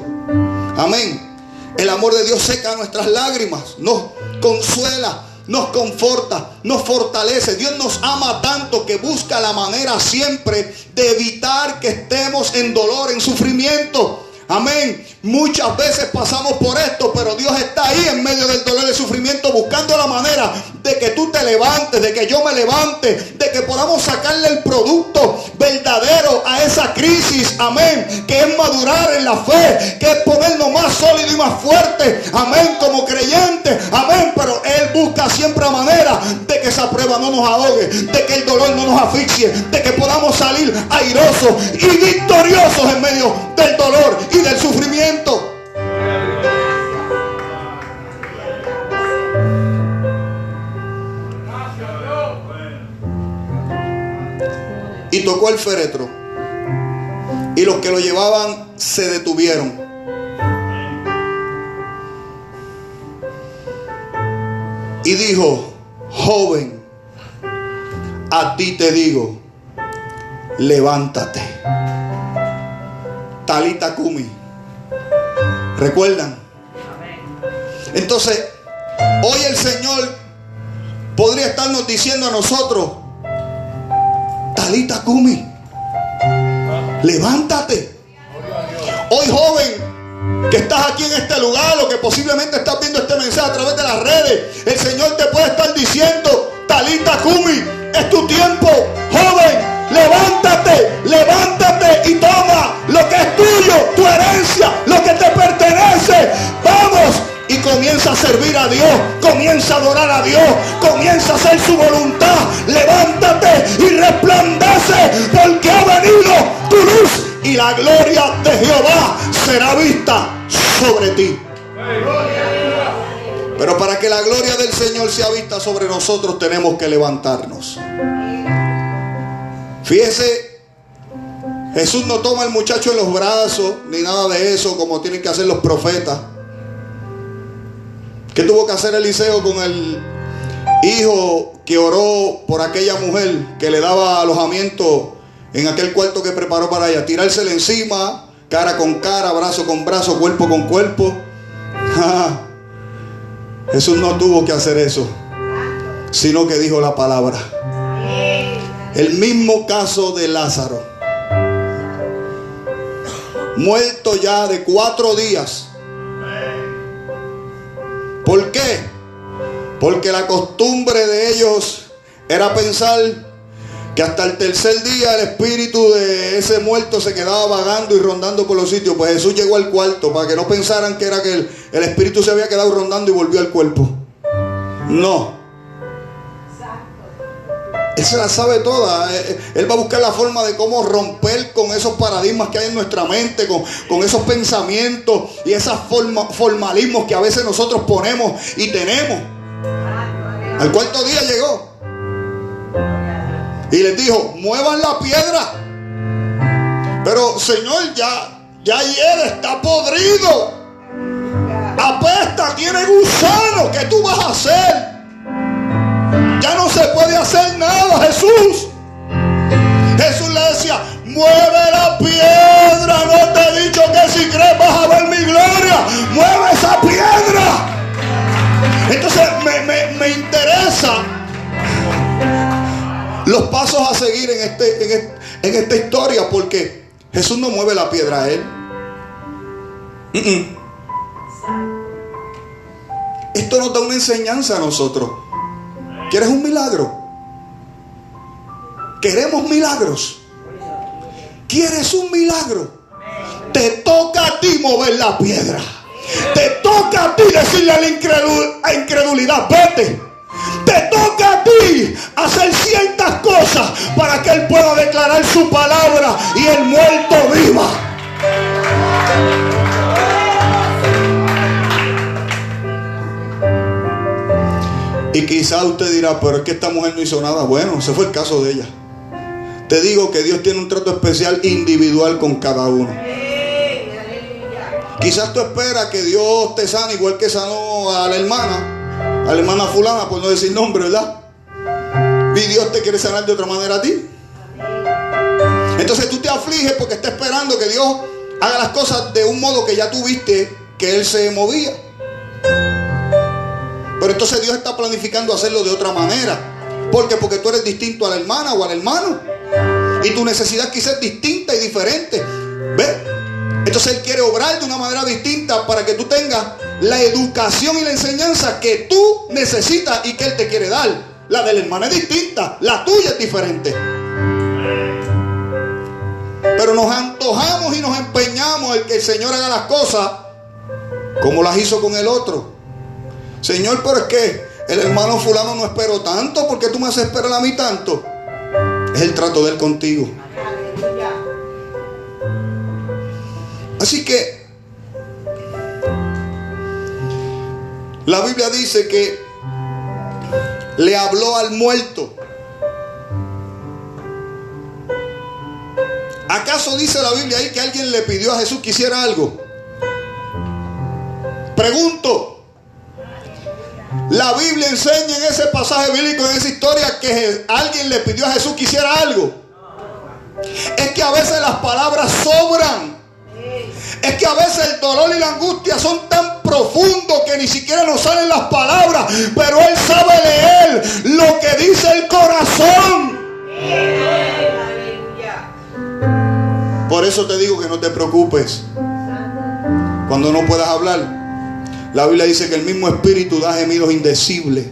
Amén. El amor de Dios seca nuestras lágrimas, nos consuela, nos conforta, nos fortalece. Dios nos ama tanto que busca la manera siempre de evitar que estemos en dolor, en sufrimiento. Amén. Muchas veces pasamos por esto, pero Dios está ahí en medio del dolor y del sufrimiento buscando la manera de que tú te levantes, de que yo me levante, de que podamos sacarle el producto verdadero a esa crisis, amén, que es madurar en la fe, que es ponernos más sólidos y más fuertes, amén, como creyentes, amén. Pero Él busca siempre manera de que esa prueba no nos ahogue, de que el dolor no nos asfixie, de que podamos salir airosos y victoriosos en medio del dolor y del sufrimiento. Y tocó el féretro, y los que lo llevaban se detuvieron. Y dijo: joven, a ti te digo, levántate. Talita Kumi. ¿Recuerdan? Entonces, hoy el Señor podría estarnos diciendo a nosotros: Talita Kumi, levántate. Hoy, joven, que estás aquí en este lugar, o que posiblemente estás viendo este mensaje a través de las redes, el Señor te puede estar diciendo: Talita Kumi, es tu tiempo. Joven, levántate, levántate y toma lo que es tuyo, tu herencia, lo que te pertenece. Vamos. Y comienza a servir a Dios, comienza a adorar a Dios, comienza a hacer su voluntad. Levántate y resplandece, porque ha venido tu luz y la gloria de Jehová será vista sobre ti. Pero para que la gloria del Señor sea vista sobre nosotros, tenemos que levantarnos. Fíjese, Jesús no toma al muchacho en los brazos ni nada de eso como tienen que hacer los profetas. ¿Qué tuvo que hacer Eliseo con el hijo que oró por aquella mujer que le daba alojamiento en aquel cuarto que preparó para ella? Tirársele encima, cara con cara, brazo con brazo, cuerpo con cuerpo. Jesús no tuvo que hacer eso, sino que dijo la palabra. El mismo caso de Lázaro, muerto ya de 4 días. ¿Por qué? Porque la costumbre de ellos era pensar que hasta el tercer día el espíritu de ese muerto se quedaba vagando y rondando por los sitios. Pues Jesús llegó al cuarto para que no pensaran que era que el espíritu se había quedado rondando y volvió al cuerpo. No. Él se la sabe toda. Él va a buscar la forma de cómo romper con esos paradigmas que hay en nuestra mente, con esos pensamientos y esos formalismos que a veces nosotros ponemos y tenemos. Al 4º día llegó y les dijo: muevan la piedra. Pero Señor, ya hiede, está podrido, apesta, tiene gusano. ¿Qué tú vas a hacer? Ya no se puede hacer nada, Jesús. Jesús le decía: mueve la piedra. No te he dicho que si crees vas a ver mi gloria. Mueve esa piedra. Entonces me interesa los pasos a seguir en esta historia, porque Jesús no mueve la piedra a él. Esto nos da una enseñanza a nosotros. ¿Quieres un milagro? Queremos milagros. ¿Quieres un milagro? Te toca a ti mover la piedra. Te toca a ti decirle a la incredulidad: vete. Te toca a ti hacer ciertas cosas para que Él pueda declarar su palabra y el muerto viva. Y quizá usted dirá: pero es que esta mujer no hizo nada. Bueno, ese fue el caso de ella. Te digo que Dios tiene un trato especial individual con cada uno. Quizás tú esperas que Dios te sane igual que sanó a la hermana fulana, por no decir nombre, ¿verdad? Y Dios te quiere sanar de otra manera a ti. Entonces tú te afliges porque estás esperando que Dios haga las cosas de un modo que ya tú viste que Él se movía. Pero entonces Dios está planificando hacerlo de otra manera. ¿Por qué? Porque tú eres distinto a la hermana o al hermano, y tu necesidad quizás es distinta y diferente. ¿Ves? Entonces Él quiere obrar de una manera distinta para que tú tengas la educación y la enseñanza que tú necesitas y que Él te quiere dar. La del hermano es distinta, la tuya es diferente. Pero nos antojamos y nos empeñamos en que el Señor haga las cosas como las hizo con el otro. Señor, pero es que el hermano fulano no esperó tanto, ¿por qué tú me haces esperar a mí tanto? Es el trato de él contigo. Así que la Biblia dice que le habló al muerto. ¿Acaso dice la Biblia ahí que alguien le pidió a Jesús que hiciera algo? Pregunto. La Biblia enseña en ese pasaje bíblico, en esa historia, que alguien le pidió a Jesús que hiciera algo. Es que a veces las palabras sobran. Es que a veces el dolor y la angustia son tan profundos que ni siquiera nos salen las palabras. Pero Él sabe leer lo que dice el corazón. Por eso te digo que no te preocupes cuando no puedas hablar. La Biblia dice que el mismo Espíritu da gemidos indecibles.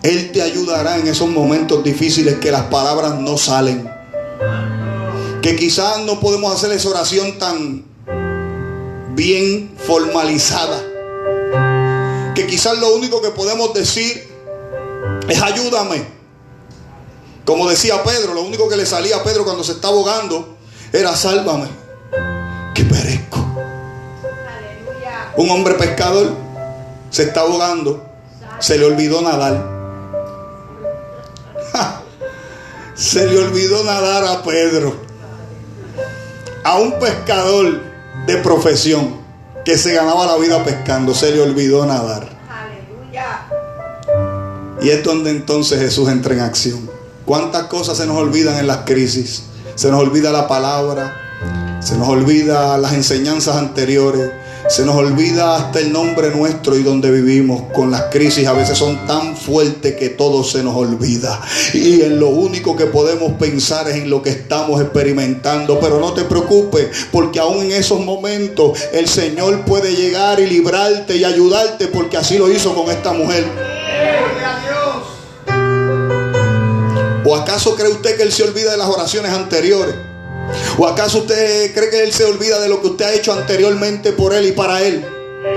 Él te ayudará en esos momentos difíciles que las palabras no salen. Que quizás no podemos hacer esa oración tan bien formalizada. Que quizás lo único que podemos decir es ayúdame. Como decía Pedro, lo único que le salía a Pedro cuando se estaba ahogando era sálvame, que perezco. Un hombre pescador se está ahogando, se le olvidó nadar. Se le olvidó nadar a Pedro. A un pescador de profesión que se ganaba la vida pescando, se le olvidó nadar. Y es donde entonces Jesús entra en acción. ¿Cuántas cosas se nos olvidan en las crisis? Se nos olvida la palabra, se nos olvida las enseñanzas anteriores, se nos olvida hasta el nombre nuestro y donde vivimos. Con las crisis a veces son tan fuertes que todo se nos olvida. Y en lo único que podemos pensar es en lo que estamos experimentando. Pero no te preocupes, porque aún en esos momentos el Señor puede llegar y librarte y ayudarte, porque así lo hizo con esta mujer. ¿O acaso cree usted que Él se olvida de las oraciones anteriores? ¿O acaso usted cree que Él se olvida de lo que usted ha hecho anteriormente por Él y para Él?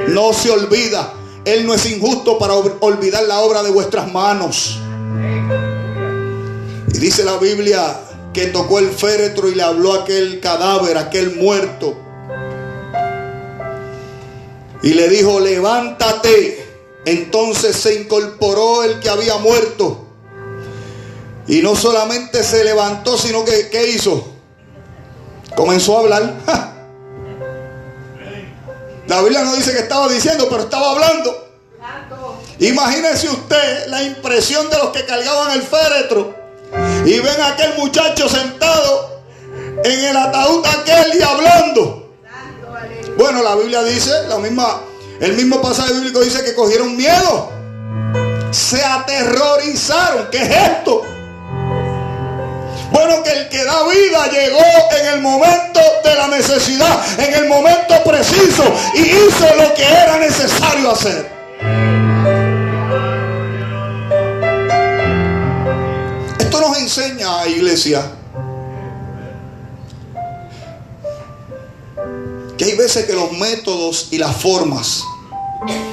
No se olvida. Él no es injusto para olvidar la obra de vuestras manos. Y dice la Biblia que tocó el féretro y le habló a aquel cadáver, a aquel muerto. Y le dijo, levántate. Entonces se incorporó el que había muerto. Y no solamente se levantó, sino que ¿qué hizo? Comenzó a hablar. La Biblia no dice que estaba diciendo, pero estaba hablando. Imagínese usted la impresión de los que cargaban el féretro y ven a aquel muchacho sentado en el ataúd aquel y hablando. Bueno, la Biblia dice, el mismo pasaje bíblico dice que cogieron miedo, se aterrorizaron. ¿Qué es esto? Bueno, que el que da vida llegó en el momento de la necesidad, en el momento preciso, y hizo lo que era necesario hacer. Esto nos enseña, iglesia, que hay veces que los métodos y las formas,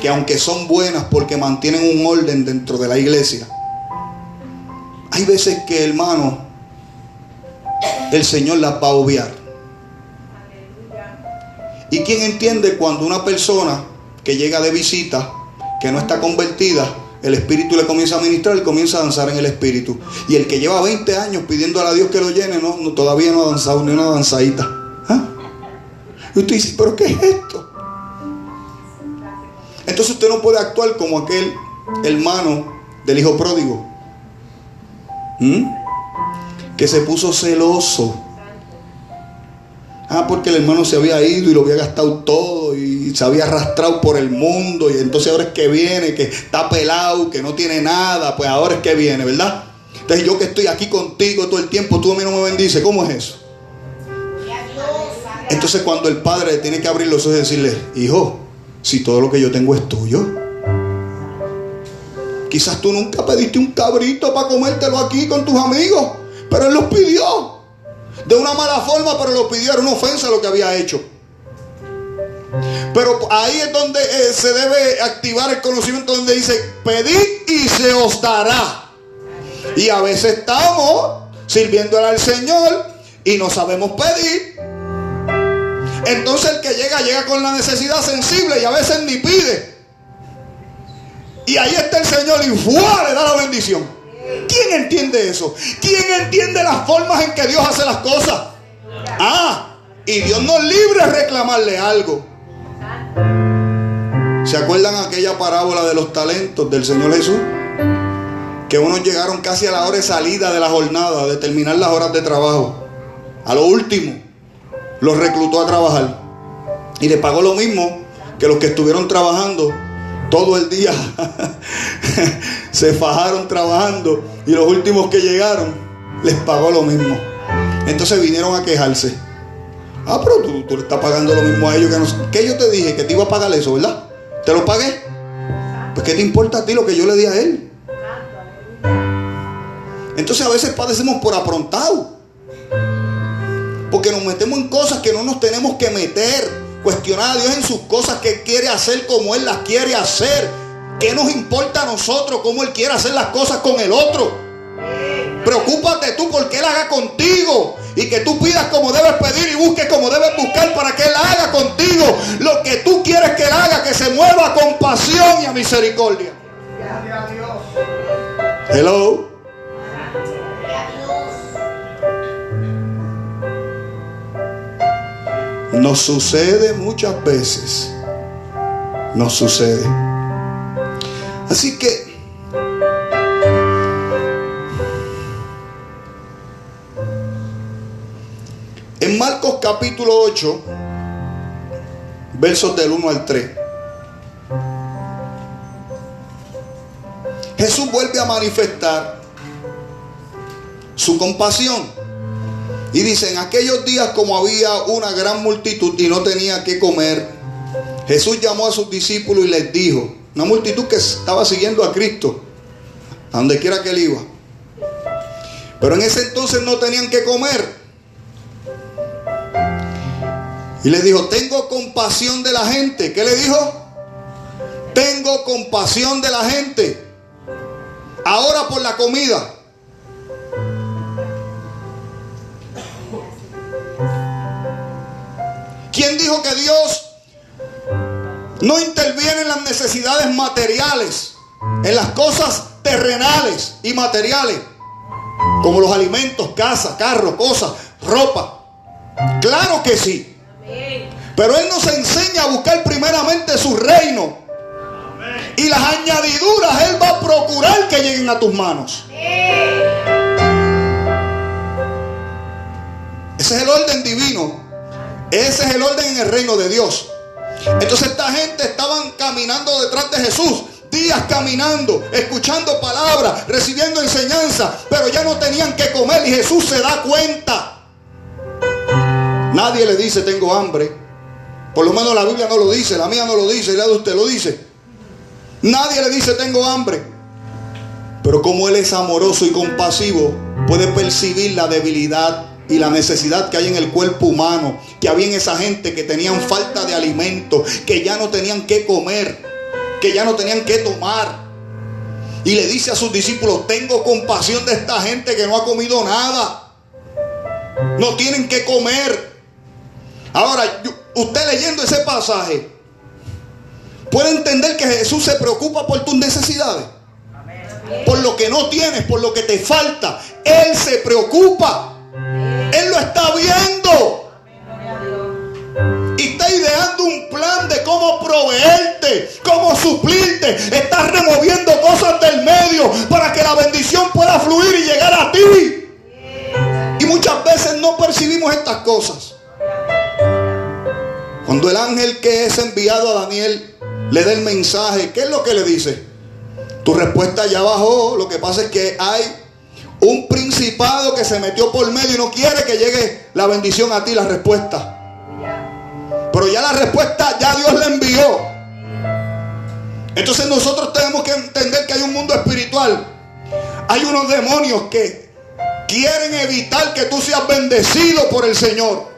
que aunque son buenas porque mantienen un orden dentro de la iglesia, hay veces que, hermano, el Señor las va a obviar. ¿Y quién entiende cuando una persona que llega de visita, que no está convertida, el Espíritu le comienza a ministrar y comienza a danzar en el Espíritu? Y el que lleva 20 años pidiéndole a Dios que lo llene, todavía no ha danzado ni una danzadita. Y usted dice, ¿pero qué es esto? Entonces usted no puede actuar como aquel hermano del hijo pródigo, que se puso celoso. Porque el hermano se había ido y lo había gastado todo y se había arrastrado por el mundo, y entonces ahora es que viene, que está pelado, que no tiene nada, pues ahora es que viene, ¿verdad? Entonces yo que estoy aquí contigo todo el tiempo, tú a mí no me bendices. ¿Cómo es eso? Entonces cuando el padre tiene que abrir los ojos y decirle, hijo, si todo lo que yo tengo es tuyo, Quizás tú nunca pediste un cabrito para comértelo aquí con tus amigos, pero Él los pidió. De una mala forma, pero lo pidió. Era una ofensa lo que había hecho. Pero ahí es donde se debe activar el conocimiento, donde dice: pedid y se os dará. Y a veces estamos sirviéndole al Señor y no sabemos pedir. Entonces el que llega con la necesidad sensible y a veces ni pide. Y ahí está el Señor y ¡fua! Le da la bendición. ¿Quién entiende eso? ¿Quién entiende las formas en que Dios hace las cosas? Y Dios nos libre de reclamarle algo. ¿Se acuerdan aquella parábola de los talentos del Señor Jesús? Que unos llegaron casi a la hora de salida de la jornada, de terminar las horas de trabajo. A lo último, los reclutó a trabajar. Y le pagó lo mismo que los que estuvieron trabajando todo el día. Se fajaron trabajando. Y los últimos que llegaron, les pagó lo mismo. Entonces vinieron a quejarse. Pero tú le estás pagando lo mismo a ellos que a nosotros. ¿Qué yo te dije? Que te iba a pagar eso, ¿verdad? ¿Te lo pagué? Pues ¿qué te importa a ti lo que yo le di a él? Entonces a veces padecemos por aprontado, porque nos metemos en cosas que no nos tenemos que meter. Cuestionar a Dios en sus cosas que quiere hacer como Él las quiere hacer. ¿Qué nos importa a nosotros cómo Él quiere hacer las cosas con el otro? Preocúpate tú porque Él haga contigo, y que tú pidas como debes pedir y busques como debes buscar para que Él haga contigo lo que tú quieres que Él haga, que se mueva a compasión y a misericordia. Hello. Nos sucede muchas veces. Nos sucede. Así que en Marcos capítulo 8, versos del 1 al 3, Jesús vuelve a manifestar su compasión. Y dice: en aquellos días, como había una gran multitud y no tenía que comer, Jesús llamó a sus discípulos y les dijo, una multitud que estaba siguiendo a Cristo a donde quiera que Él iba, pero en ese entonces no tenían que comer. Y les dijo: tengo compasión de la gente. ¿Qué le dijo? Tengo compasión de la gente. Ahora por la comida. ¿Quién dijo que Dios no interviene en las necesidades materiales, en las cosas terrenales y materiales, como los alimentos, casa, carro, cosas, ropa? Claro que sí. Pero Él nos enseña a buscar primeramente su reino, y las añadiduras Él va a procurar que lleguen a tus manos. Ese es el orden divino. Ese es el orden en el reino de Dios. Entonces esta gente estaban caminando detrás de Jesús, días caminando, escuchando palabras, recibiendo enseñanza, pero ya no tenían que comer, y Jesús se da cuenta. Nadie le dice tengo hambre. Por lo menos la Biblia no lo dice, la mía no lo dice, la de usted lo dice. Nadie le dice tengo hambre. Pero como Él es amoroso y compasivo, puede percibir la debilidad y la necesidad que hay en el cuerpo humano, que había en esa gente que tenían falta de alimento, que ya no tenían que comer, que ya no tenían que tomar. Y le dice a sus discípulos: tengo compasión de esta gente que no ha comido nada, no tienen que comer. Ahora, usted leyendo ese pasaje puede entender que Jesús se preocupa por tus necesidades, por lo que no tienes, por lo que te falta. Él se preocupa. Él lo está viendo y está ideando un plan de cómo proveerte, cómo suplirte. Está removiendo cosas del medio para que la bendición pueda fluir y llegar a ti. Y muchas veces no percibimos estas cosas. Cuando el ángel que es enviado a Daniel le da el mensaje, ¿qué es lo que le dice? Tu respuesta ya bajó. Lo que pasa es que hay un principado que se metió por medio y no quiere que llegue la bendición a ti, la respuesta. Pero ya la respuesta, ya Dios la envió. Entonces nosotros tenemos que entender que hay un mundo espiritual. Hay unos demonios que quieren evitar que tú seas bendecido por el Señor.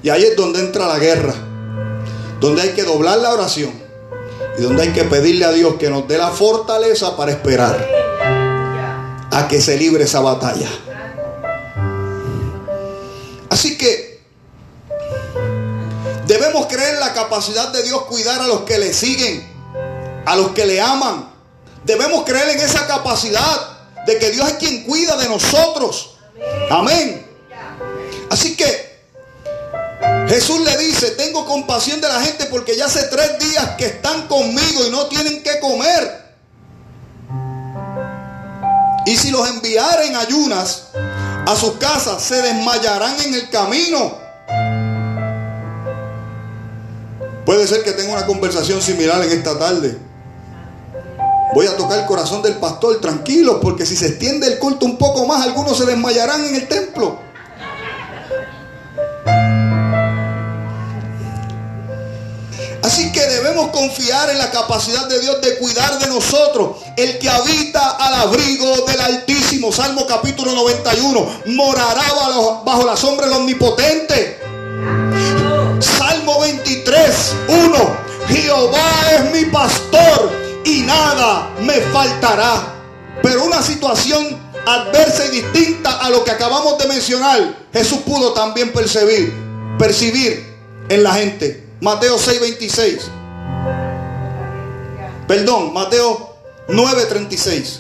Y ahí es donde entra la guerra, donde hay que doblar la oración y donde hay que pedirle a Dios que nos dé la fortaleza para esperar a que se libre esa batalla. Así que debemos creer en la capacidad de Dios cuidar a los que le siguen, a los que le aman. Debemos creer en esa capacidad de que Dios es quien cuida de nosotros. Amén. Así que Jesús le dice: tengo compasión de la gente porque ya hace 3 días que están conmigo y no tienen que comer. Y si los enviara en ayunas a sus casas, se desmayarán en el camino. Puede ser que tenga una conversación similar en esta tarde. Voy a tocar el corazón del pastor, tranquilos, porque si se extiende el culto un poco más, algunos se desmayarán en el templo. Así que debemos confiar en la capacidad de Dios de cuidar de nosotros. El que habita al abrigo del Altísimo, Salmo capítulo 91, morará bajo la sombra del Omnipotente. Salmo 23, 1, Jehová es mi pastor y nada me faltará. Pero una situación adversa y distinta a lo que acabamos de mencionar, Jesús pudo también percibir en la gente. Mateo 6:26. Mateo 9:36.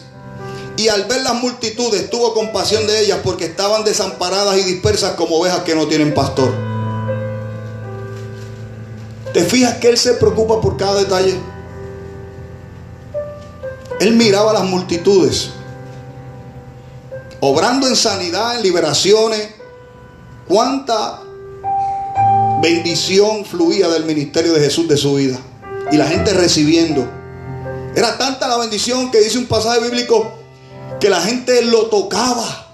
Y al ver las multitudes tuvo compasión de ellas porque estaban desamparadas y dispersas como ovejas que no tienen pastor. ¿Te fijas que Él se preocupa por cada detalle? Él miraba a las multitudes, obrando en sanidad, en liberaciones. ¿Cuánta bendición fluía del ministerio de Jesús, de su vida? Y la gente recibiendo. Era tanta la bendición que dice un pasaje bíblico que la gente lo tocaba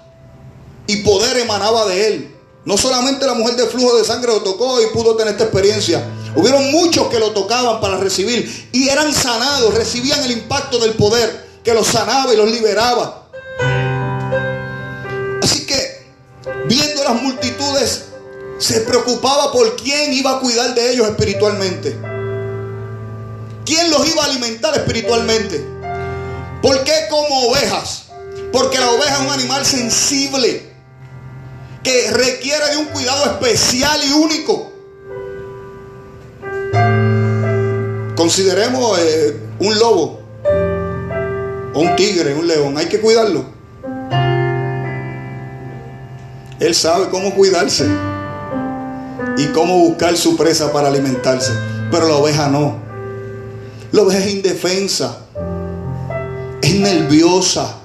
y poder emanaba de él. No solamente la mujer de flujo de sangre lo tocó y pudo tener esta experiencia. Hubieron muchos que lo tocaban para recibir y eran sanados, recibían el impacto del poder que los sanaba y los liberaba. Así que, viendo las multitudes, se preocupaba por quién iba a cuidar de ellos espiritualmente. ¿Quién los iba a alimentar espiritualmente? ¿Por qué como ovejas? Porque la oveja es un animal sensible que requiere de un cuidado especial y único. Consideremos un lobo o un tigre, un león. Hay que cuidarlo. Él sabe cómo cuidarse y cómo buscar su presa para alimentarse. Pero la oveja no. La oveja es indefensa, es nerviosa.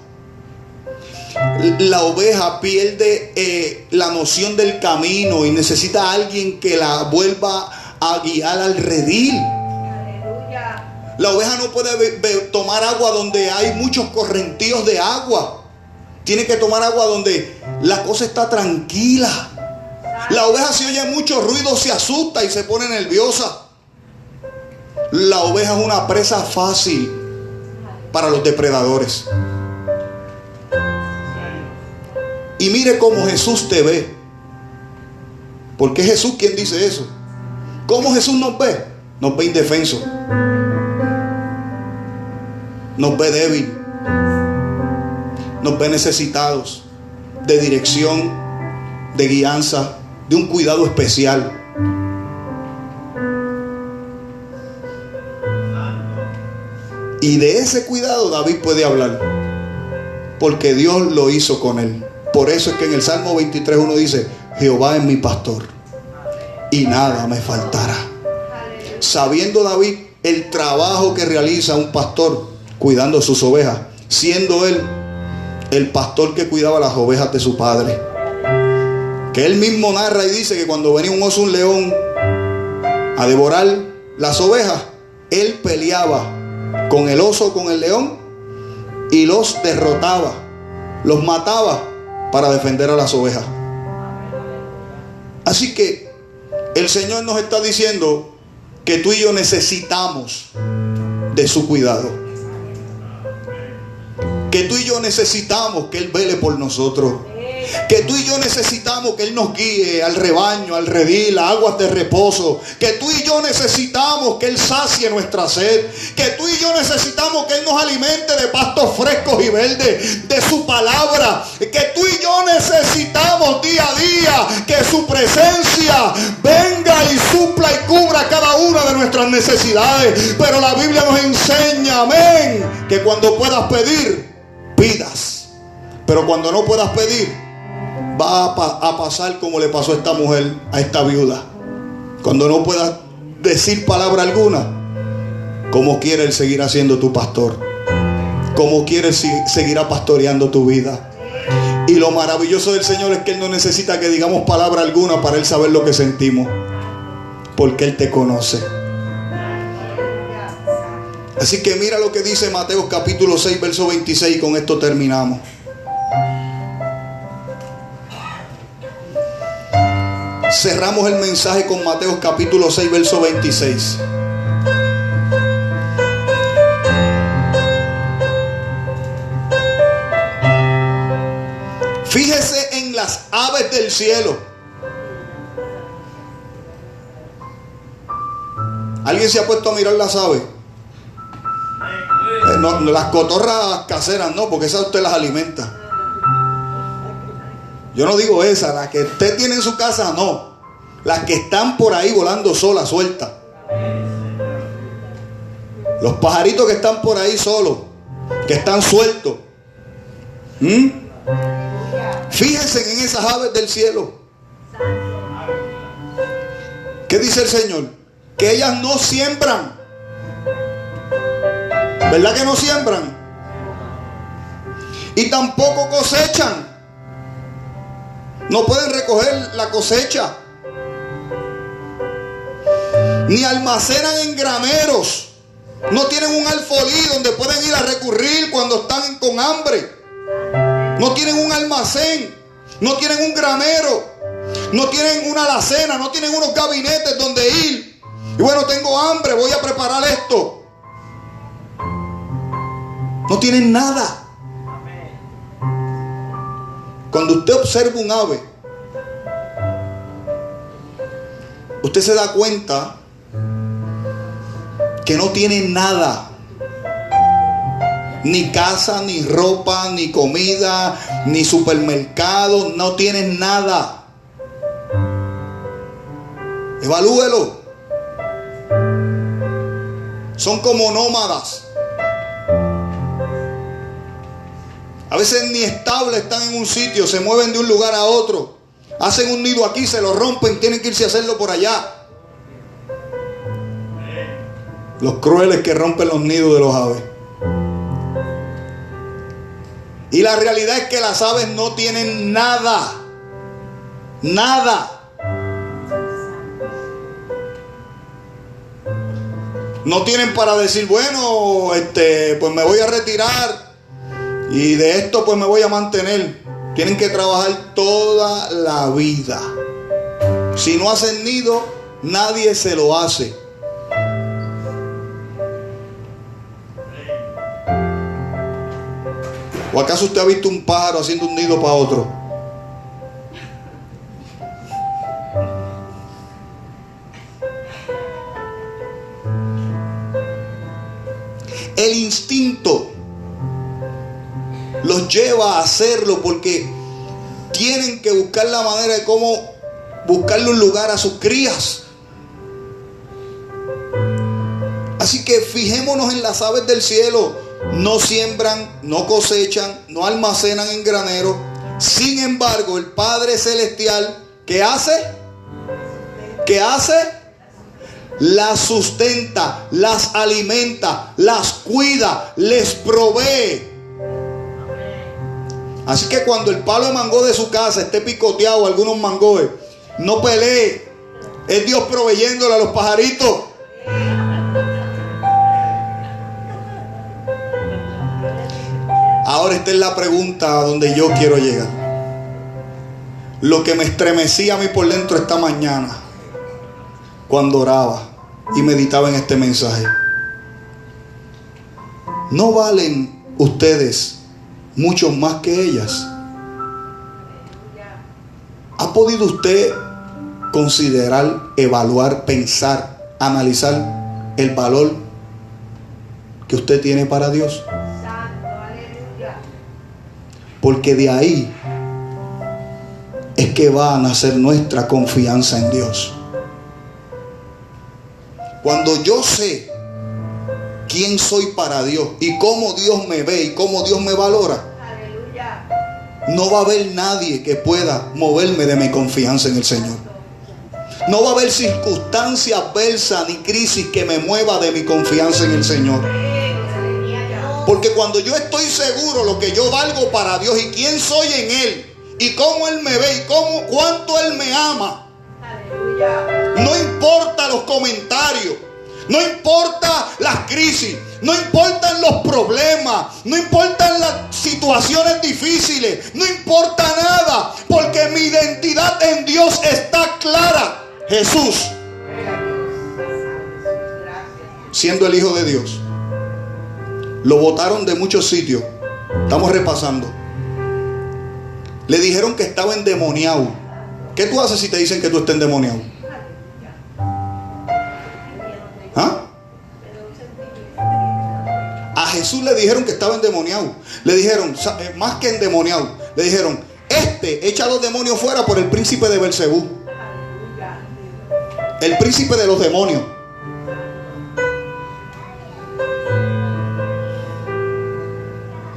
La oveja pierde la noción del camino y necesita a alguien que la vuelva a guiar al redil. La oveja no puede tomar agua donde hay muchos correntíos de agua. Tiene que tomar agua donde la cosa está tranquila. La oveja, si oye mucho ruido, se asusta y se pone nerviosa. La oveja es una presa fácil para los depredadores. Y mire cómo Jesús te ve. Porque es Jesús quien dice eso. ¿Cómo Jesús nos ve? Nos ve indefensos. Nos ve débil. Nos ve necesitados de dirección, de guianza, de un cuidado especial. Y de ese cuidado David puede hablar, porque Dios lo hizo con él. Por eso es que en el Salmo 23:1 dice: Jehová es mi pastor y nada me faltará. Sabiendo David el trabajo que realiza un pastor cuidando sus ovejas, siendo él el pastor que cuidaba las ovejas de su padre, que él mismo narra y dice que cuando venía un oso, un león a devorar las ovejas, él peleaba con el oso, con el león, y los derrotaba, los mataba para defender a las ovejas. Así que el Señor nos está diciendo que tú y yo necesitamos de su cuidado. Que tú y yo necesitamos que Él vele por nosotros. Que tú y yo necesitamos que Él nos guíe al rebaño, al redil, a aguas de reposo. Que tú y yo necesitamos que Él sacie nuestra sed. Que tú y yo necesitamos que Él nos alimente de pastos frescos y verdes, de su palabra. Que tú y yo necesitamos día a día que su presencia venga y supla y cubra cada una de nuestras necesidades. Pero la Biblia nos enseña, amén, que cuando puedas pedir, pidas. Pero cuando no puedas pedir, va a pasar como le pasó a esta mujer, a esta viuda. Cuando no puedas decir palabra alguna, como quiere Él seguir siendo tu pastor, como quiere seguirá pastoreando tu vida. Y lo maravilloso del Señor es que Él no necesita que digamos palabra alguna para Él saber lo que sentimos, porque Él te conoce. Así que mira lo que dice Mateo capítulo 6 verso 26, y con esto terminamos. Cerramos el mensaje con Mateo capítulo 6 verso 26. Fíjese en las aves del cielo. ¿Alguien se ha puesto a mirar las aves? No, las cotorras caseras no, porque esas usted las alimenta. Yo no digo esas, las que usted tiene en su casa no. Las que están por ahí volando solas, sueltas. Los pajaritos que están por ahí solos, que están sueltos. Fíjense en esas aves del cielo. ¿Qué dice el Señor? Que ellas no siembran. ¿Verdad que no siembran? Y tampoco cosechan. No pueden recoger la cosecha. Ni almacenan en graneros. No tienen un alfolí donde pueden ir a recurrir cuando están con hambre. No tienen un almacén. No tienen un granero. No tienen una alacena. No tienen unos gabinetes donde ir. Y bueno, tengo hambre, voy a preparar esto. No tienen nada. Cuando usted observa un ave, usted se da cuenta que no tiene nada. Ni casa, ni ropa, ni comida, ni supermercado. No tienen nada. Evalúelo. Son como nómadas. A veces ni estables están en un sitio, se mueven de un lugar a otro. Hacen un nido aquí, se lo rompen, tienen que irse a hacerlo por allá. Los crueles que rompen los nidos de los aves. Y la realidad es que las aves no tienen nada. Nada. No tienen para decir, bueno, pues me voy a retirar y de esto pues me voy a mantener. Tienen que trabajar toda la vida. Si no hacen nido, nadie se lo hace. ¿O acaso usted ha visto un pájaro haciendo un nido para otro? El instinto los lleva a hacerlo porque tienen que buscar la manera de cómo buscarle un lugar a sus crías. Así que fijémonos en las aves del cielo. No siembran, no cosechan, no almacenan en granero. Sin embargo, el Padre Celestial, ¿qué hace? ¿Qué hace? Las sustenta, las alimenta, las cuida, les provee. Así que cuando el palo de mango de su casa esté picoteado, algunos mangoes, no pelee. Es Dios proveyéndole a los pajaritos. Ahora esta es la pregunta a donde yo quiero llegar. Lo que me estremecía a mí por dentro esta mañana, cuando oraba. y meditaba en este mensaje. ¿No valen ustedes mucho más que ellas? ¿Ha podido usted considerar, evaluar, pensar, analizar el valor que usted tiene para Dios? Porque de ahí es que va a nacer nuestra confianza en Dios. Cuando yo sé quién soy para Dios y cómo Dios me ve y cómo Dios me valora, no va a haber nadie que pueda moverme de mi confianza en el Señor. No va a haber circunstancia adversa ni crisis que me mueva de mi confianza en el Señor. Porque cuando yo estoy seguro lo que yo valgo para Dios y quién soy en Él y cómo Él me ve y cuánto Él me ama, no importa los comentarios, no importa las crisis, no importan los problemas, no importan las situaciones difíciles, no importa nada, porque mi identidad en Dios está clara. Jesús, siendo el Hijo de Dios, lo botaron de muchos sitios. Estamos repasando. Le dijeron que estaba endemoniado. ¿Qué tú haces si te dicen que tú estás endemoniado? ¿Ah? A Jesús le dijeron que estaba endemoniado. Le dijeron, más que endemoniado, le dijeron, echa los demonios fuera por el príncipe de Belcebú, el príncipe de los demonios.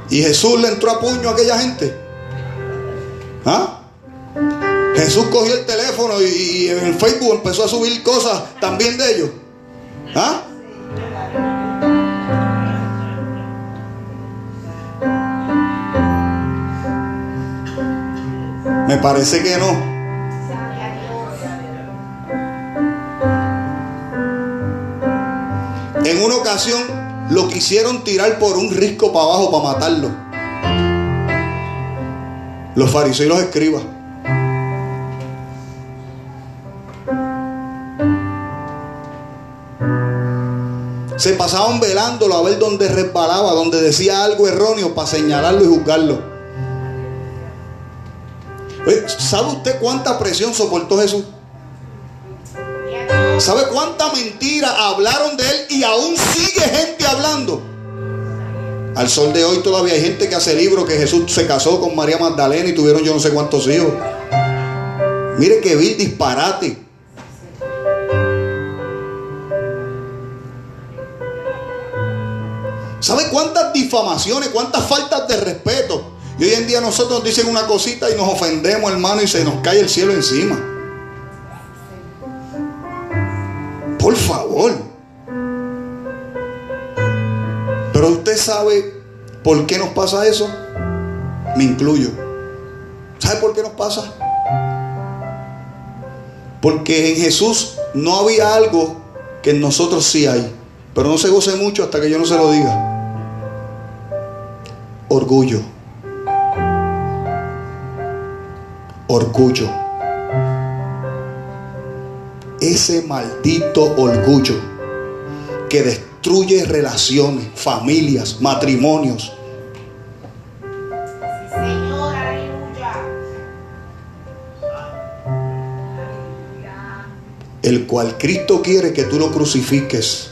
Y Jesús le entró a puño a aquella gente. ¿Ah? Jesús cogió el teléfono y en Facebook empezó a subir cosas también de ellos. ¿Ah? Me parece que no. En una ocasión lo quisieron tirar por un risco para abajo para matarlo. Los fariseos y los escribas. Se pasaban velándolo a ver dónde resbalaba, dónde decía algo erróneo para señalarlo y juzgarlo. ¿Sabe usted cuánta presión soportó Jesús? ¿Sabe cuánta mentira hablaron de él y aún sigue gente hablando? Al sol de hoy todavía hay gente que hace libros que Jesús se casó con María Magdalena y tuvieron yo no sé cuántos hijos. Mire que vil disparate. ¿Sabe cuántas difamaciones, cuántas faltas de respeto? Y hoy en día nosotros nos dicen una cosita y nos ofendemos, hermano, y se nos cae el cielo encima. Por favor. Pero usted sabe por qué nos pasa eso. Me incluyo. ¿Sabe por qué nos pasa? Porque en Jesús no había algo que en nosotros sí hay. Pero no se goce mucho hasta que yo no se lo diga. Orgullo. Orgullo. Ese maldito orgullo que destruye relaciones, familias, matrimonios. Sí, Señor, aleluya. El cual Cristo quiere que tú lo crucifiques.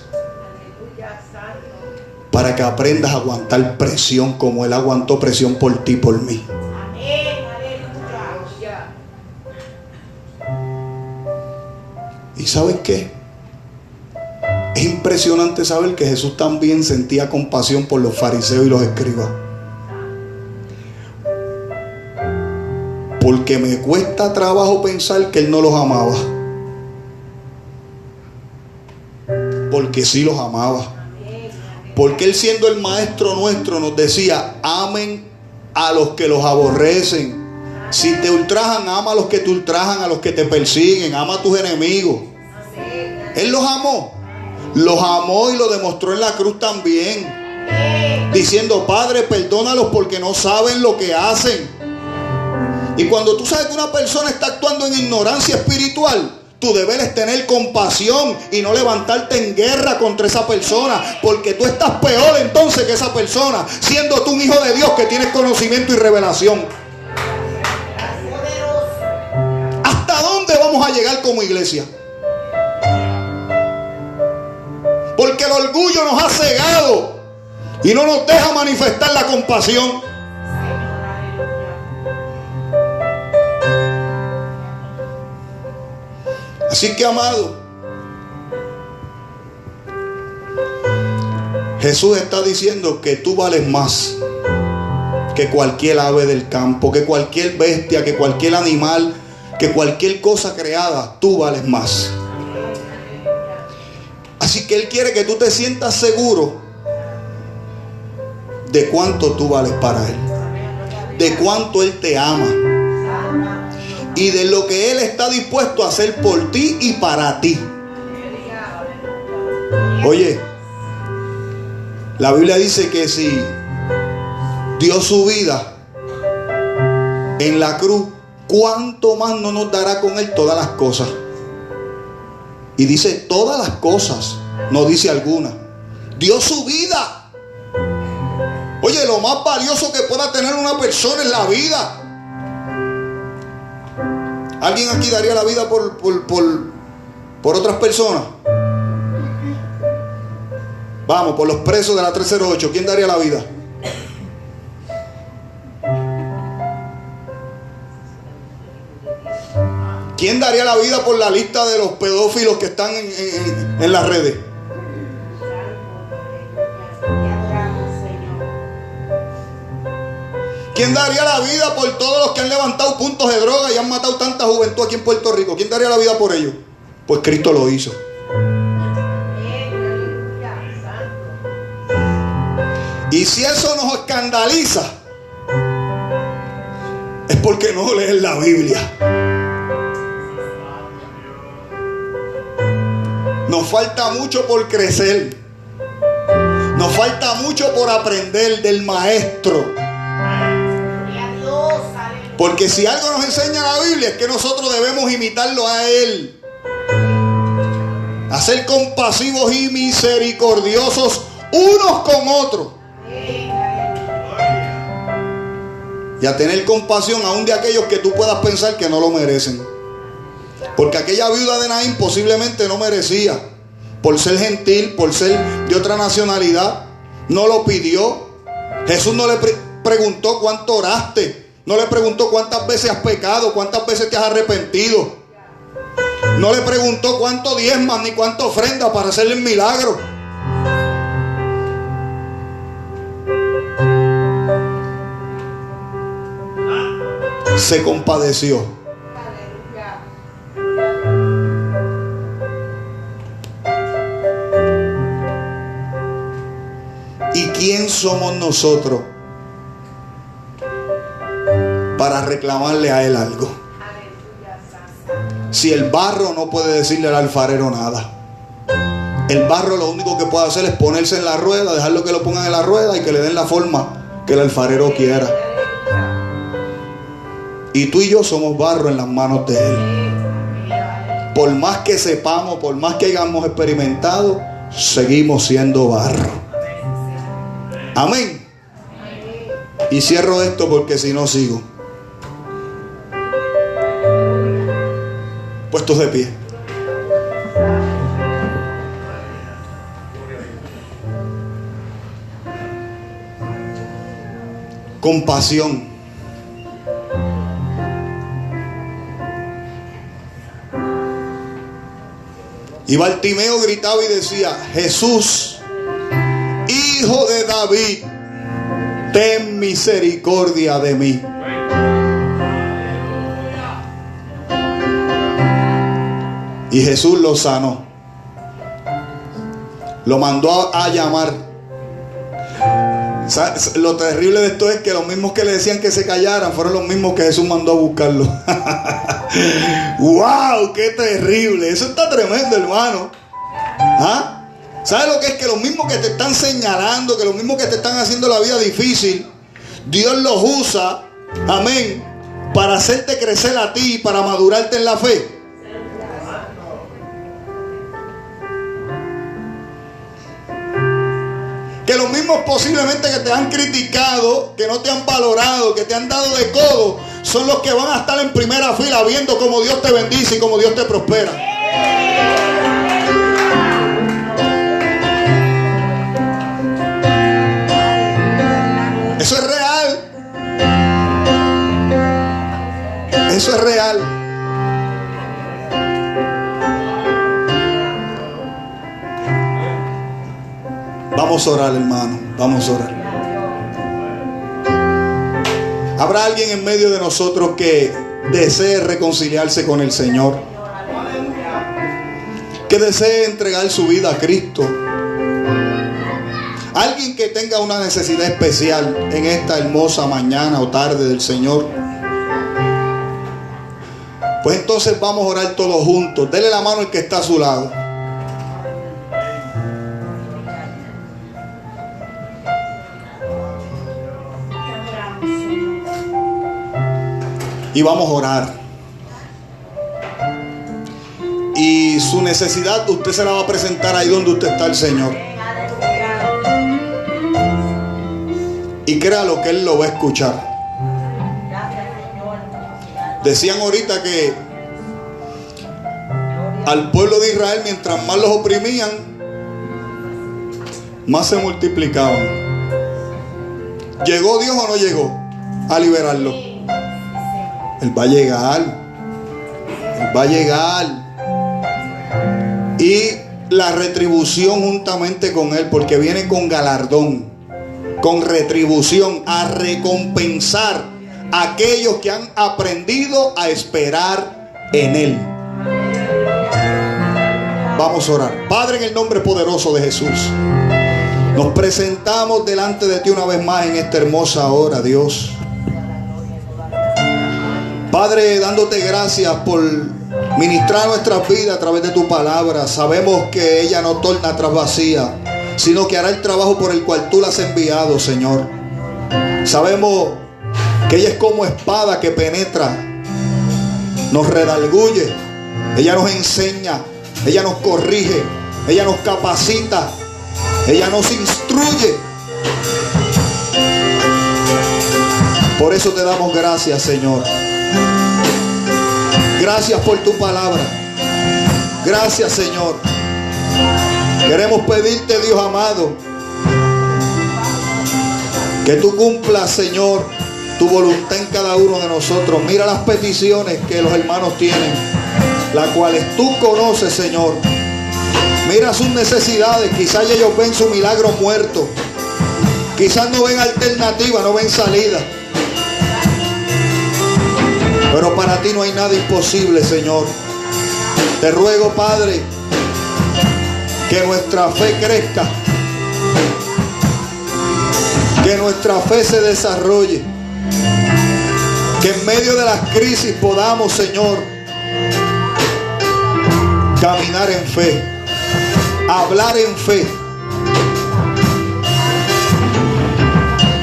Para que aprendas a aguantar presión como Él aguantó presión por ti, por mí. Amén, aleluya. ¿Y sabes qué? Es impresionante saber que Jesús también sentía compasión por los fariseos y los escribas. Porque me cuesta trabajo pensar que Él no los amaba. Porque sí los amaba. Porque Él, siendo el maestro nuestro, nos decía: amen a los que los aborrecen. Si te ultrajan, ama a los que te ultrajan, a los que te persiguen, ama a tus enemigos. Él los amó. Los amó y lo demostró en la cruz también, diciendo: Padre, perdónalos porque no saben lo que hacen. Y cuando tú sabes que una persona está actuando en ignorancia espiritual, Tu deber es tener compasión y no levantarte en guerra contra esa persona, porque tú estás peor entonces que esa persona, siendo tú un hijo de Dios que tienes conocimiento y revelación. ¿Hasta dónde vamos a llegar como iglesia? Porque el orgullo nos ha cegado y no nos deja manifestar la compasión. Así que, amado, Jesús está diciendo que tú vales más que cualquier ave del campo, que cualquier bestia, que cualquier animal, que cualquier cosa creada. Tú vales más. Así que Él quiere que tú te sientas seguro de cuánto tú vales para Él, de cuánto Él te ama y de lo que Él está dispuesto a hacer por ti y para ti. Oye, la Biblia dice que si dio su vida en la cruz, ¿cuánto más no nos dará con Él todas las cosas? Y dice todas las cosas, no dice alguna. Dio su vida. Oye, lo más valioso que pueda tener una persona es la vida. ¿Alguien aquí daría la vida por otras personas? Vamos, por los presos de la 308. ¿Quién daría la vida? ¿Quién daría la vida por la lista de los pedófilos que están en las redes? ¿Quién daría la vida por todos los que han levantado puntos de droga y han matado tanta juventud aquí en Puerto Rico? ¿Quién daría la vida por ellos? Pues Cristo lo hizo. Y si eso nos escandaliza, es porque no leen la Biblia. Nos falta mucho por crecer. Nos falta mucho por aprender del maestro. Porque si algo nos enseña la Biblia es que nosotros debemos imitarlo a Él. A ser compasivos y misericordiosos unos con otros. Y a tener compasión aún de aquellos que tú puedas pensar que no lo merecen. Porque aquella viuda de Naín posiblemente no merecía. Por ser gentil, por ser de otra nacionalidad. No lo pidió. Jesús no le preguntó cuánto oraste. No le preguntó cuántas veces has pecado, cuántas veces te has arrepentido. No le preguntó cuánto diezmas ni cuánto ofrendas para hacerle el milagro. Se compadeció. ¿Y quién somos nosotros para reclamarle a Él algo? Si el barro no puede decirle al alfarero nada. El barro lo único que puede hacer es ponerse en la rueda, dejarlo que lo pongan en la rueda y que le den la forma que el alfarero quiera. Y tú y yo somos barro en las manos de Él. Por más que sepamos, por más que hayamos experimentado, seguimos siendo barro. Amén. Y cierro esto porque si no sigo. Puestos de pie. Compasión. Y Bartimeo gritaba y decía: Jesús, Hijo de David, ten misericordia de mí. Y Jesús lo sanó. Lo mandó a llamar. Lo terrible de esto es que los mismos que le decían que se callaran fueron los mismos que Jesús mandó a buscarlo. ¡Wow! ¡Qué terrible! Eso está tremendo, hermano. ¿Ah? ¿Sabes lo que es? Que los mismos que te están señalando, que los mismos que te están haciendo la vida difícil, Dios los usa, amén, para hacerte crecer a ti y para madurarte en la fe. los mismos posiblemente que te han criticado, que no te han valorado, que te han dado de codo, son los que van a estar en primera fila viendo cómo Dios te bendice y cómo Dios te prospera. Eso es real. Eso es real. Vamos a orar, hermano. Vamos a orar. ¿Habrá alguien en medio de nosotros que desee reconciliarse con el Señor? Que desee entregar su vida a Cristo. Alguien que tenga una necesidad especial en esta hermosa mañana o tarde del Señor. Pues entonces vamos a orar todos juntos. Dele la mano al que está a su lado. Y vamos a orar. Y su necesidad usted se la va a presentar ahí donde usted está, el Señor. Y créalo que Él lo va a escuchar. Decían ahorita que al pueblo de Israel, mientras más los oprimían, más se multiplicaban. ¿Llegó Dios o no llegó a liberarlo? Él va a llegar. Él va a llegar. Y la retribución juntamente con Él, porque viene con galardón, con retribución, a recompensar a aquellos que han aprendido a esperar en Él. Vamos a orar. Padre, en el nombre poderoso de Jesús, nos presentamos delante de ti una vez más en esta hermosa hora, Dios. Padre, dándote gracias por ministrar nuestras vidas a través de tu palabra. Sabemos que ella no torna atrás vacía, sino que hará el trabajo por el cual tú la has enviado, Señor. Sabemos que ella es como espada que penetra, nos redarguye, ella nos enseña, ella nos corrige, ella nos capacita, ella nos instruye. Por eso te damos gracias, Señor. Gracias por tu palabra. Gracias, Señor. Queremos pedirte, Dios amado, que tú cumplas, Señor, tu voluntad en cada uno de nosotros. Mira las peticiones que los hermanos tienen, las cuales tú conoces, Señor. Mira sus necesidades. Quizás ellos ven su milagro muerto. Quizás no ven alternativa, no ven salida. Pero para ti no hay nada imposible, Señor. Te ruego, Padre, que nuestra fe crezca, que nuestra fe se desarrolle, que en medio de las crisis podamos, Señor, caminar en fe, hablar en fe,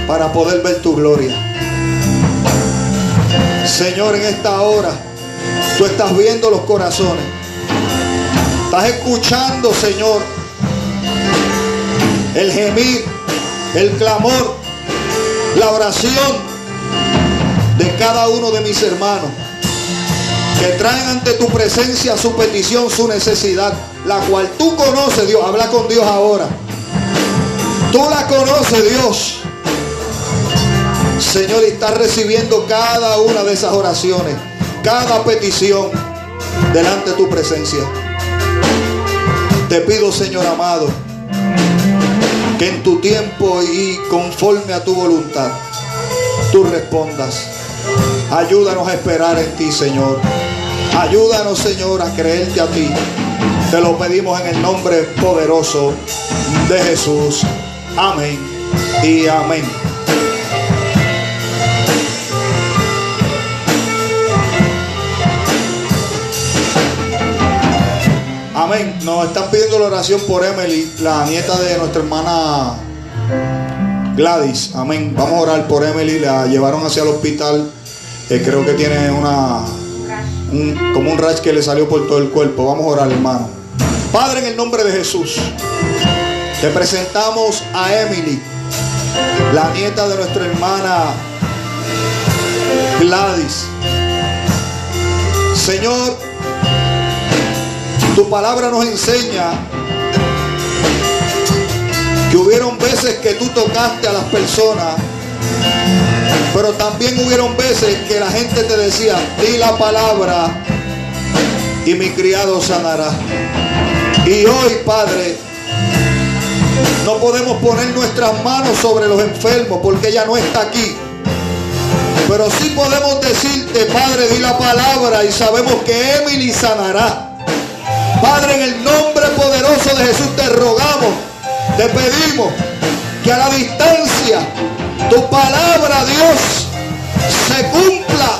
para poder ver tu gloria. Señor, en esta hora tú estás viendo los corazones. Estás escuchando, Señor, el gemir, el clamor, la oración de cada uno de mis hermanos que traen ante tu presencia su petición, su necesidad, la cual tú conoces, Dios. Habla con Dios ahora. Tú la conoces, Dios. Señor, y estás recibiendo cada una de esas oraciones, cada petición delante de tu presencia. Te pido, Señor amado, que en tu tiempo y conforme a tu voluntad, tú respondas. Ayúdanos a esperar en ti, Señor. Ayúdanos, Señor, a creerte a ti. Te lo pedimos en el nombre poderoso de Jesús. Amén y amén. Amén. Nos están pidiendo la oración por Emily, la nieta de nuestra hermana Gladys. Amén. Vamos a orar por Emily. La llevaron hacia el hospital. Creo que tiene como un rash que le salió por todo el cuerpo. Vamos a orar, hermano. Padre, en el nombre de Jesús, Te presentamos a Emily, la nieta de nuestra hermana Gladys. Señor, tu palabra nos enseña que hubieron veces que tú tocaste a las personas, pero también hubieron veces que la gente te decía: di la palabra y mi criado sanará. Y hoy, Padre, no podemos poner nuestras manos sobre los enfermos porque ella no está aquí, pero sí podemos decirte: Padre, di la palabra y sabemos que Emily sanará. Padre, en el nombre poderoso de Jesús te rogamos, te pedimos que a la distancia tu palabra, Dios, se cumpla.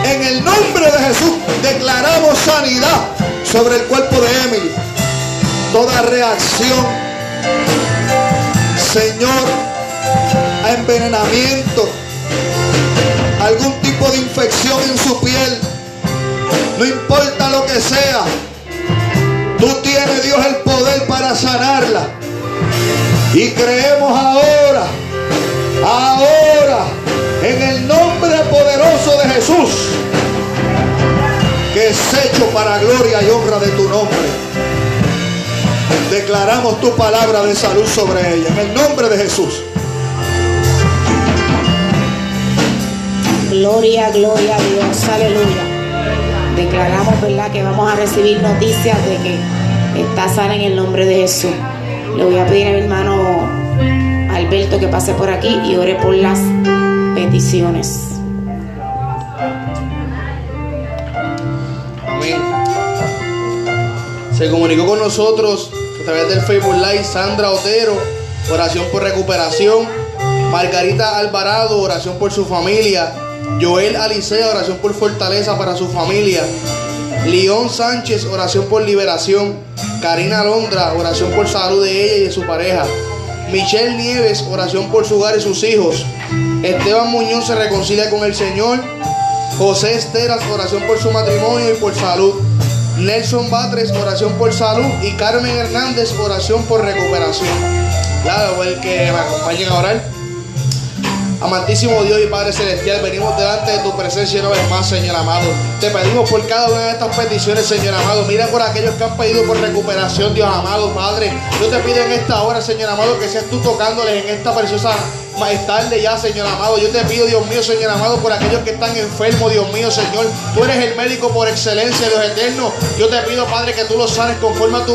En el nombre de Jesús declaramos sanidad sobre el cuerpo de Emily. Toda reacción, Señor, a envenenamiento, algún tipo de infección en su piel, no importa lo que sea, tú tienes, Dios, el poder para sanarla. Y creemos ahora, en el nombre poderoso de Jesús, que es hecho para gloria y honra de tu nombre. Declaramos tu palabra de salud sobre ella, en el nombre de Jesús. Gloria, gloria a Dios, aleluya. Declaramos, ¿verdad?, que vamos a recibir noticias de que está sana en el nombre de Jesús. Le voy a pedir a mi hermano Alberto que pase por aquí y ore por las peticiones. Amén. Se comunicó con nosotros a través del Facebook Live Sandra Otero, oración por recuperación. Margarita Alvarado, oración por su familia. Joel Alicea, oración por fortaleza para su familia. León Sánchez, oración por liberación. Karina Alondra, oración por salud de ella y de su pareja. Michelle Nieves, oración por su hogar y sus hijos. Esteban Muñoz se reconcilia con el Señor. José Esteras, oración por su matrimonio y por salud. Nelson Batres, oración por salud. Y Carmen Hernández, oración por recuperación. Claro, el que me acompañen a orar. Amantísimo Dios y Padre Celestial, venimos delante de tu presencia una vez más, Señor amado. Te pedimos por cada una de estas peticiones, Señor amado. Mira por aquellos que han pedido por recuperación, Dios amado, Padre. Yo te pido en esta hora, Señor amado, que seas tú tocándoles en esta preciosa tarde ya, Señor amado. Yo te pido, Dios mío, Señor amado, por aquellos que están enfermos, Dios mío, Señor. Tú eres el médico por excelencia, Dios eterno. Yo te pido, Padre, que tú los sanes conforme a tu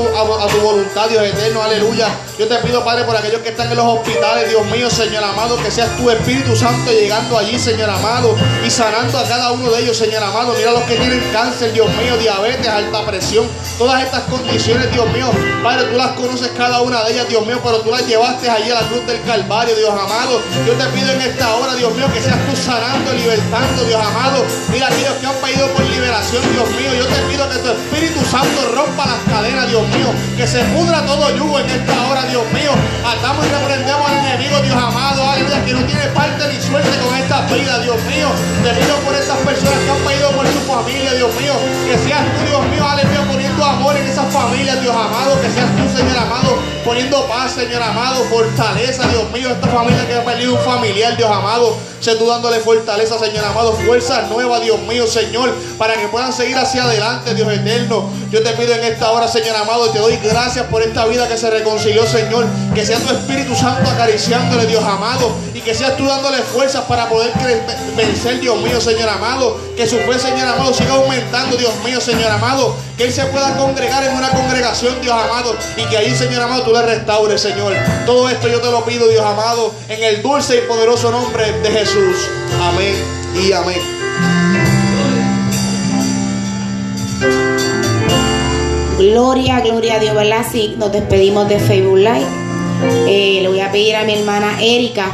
voluntad, Dios eterno, aleluya. Yo te pido, Padre, por aquellos que están en los hospitales, Dios mío, Señor amado, que seas tu Espíritu Santo llegando allí, Señor amado, y sanando a cada uno de ellos, Señor amado. Mira los que tienen cáncer, Dios mío, diabetes, alta presión, todas estas condiciones, Dios mío, Padre, tú las conoces cada una de ellas, Dios mío, pero tú las llevaste allí a la cruz del Calvario, Dios amado. Yo te pido en esta hora, Dios mío, que seas tú sanando, libertando, Dios amado. Mira aquellos que han pedido por liberación, Dios mío. Yo te pido que tu Espíritu Santo rompa las cadenas, Dios mío. Que se pudra todo yugo en esta hora, Dios mío. Atamos y reprendemos al enemigo, Dios amado, aleluya, que no tiene parte ni suerte con esta vida, Dios mío. Te pido por estas personas que han pedido por su familia, Dios mío. Que seas tú, Dios mío, aleluya, poniendo amor en esas familias, Dios amado. Que seas tú, Señor amado, poniendo paz, Señor amado, fortaleza, Dios mío. Esta familia que ha perdido un familiar, Dios amado, sé tú dándole fortaleza, Señor amado, fuerza nueva, Dios mío, Señor, para que puedan seguir hacia adelante, Dios eterno. Yo te pido en esta hora, Señor amado, y te doy gracias por esta vida que se reconcilió, Señor. Que sea tu Espíritu Santo acariciándole, Dios amado, y que seas tú dándole fuerzas para poder vencer, Dios mío, Señor amado. Que su fe, Señor amado, siga aumentando, Dios mío, Señor amado. Que él se pueda congregar en una congregación, Dios amado, y que ahí, Señor amado, tú le restaures, Señor. Todo esto yo te lo pido, Dios amado, en el dulce y poderoso nombre de Jesús. Amén y amén. Gloria, gloria a Dios, ¿verdad? Sí, nos despedimos de Facebook Live. Le voy a pedir a mi hermana Erika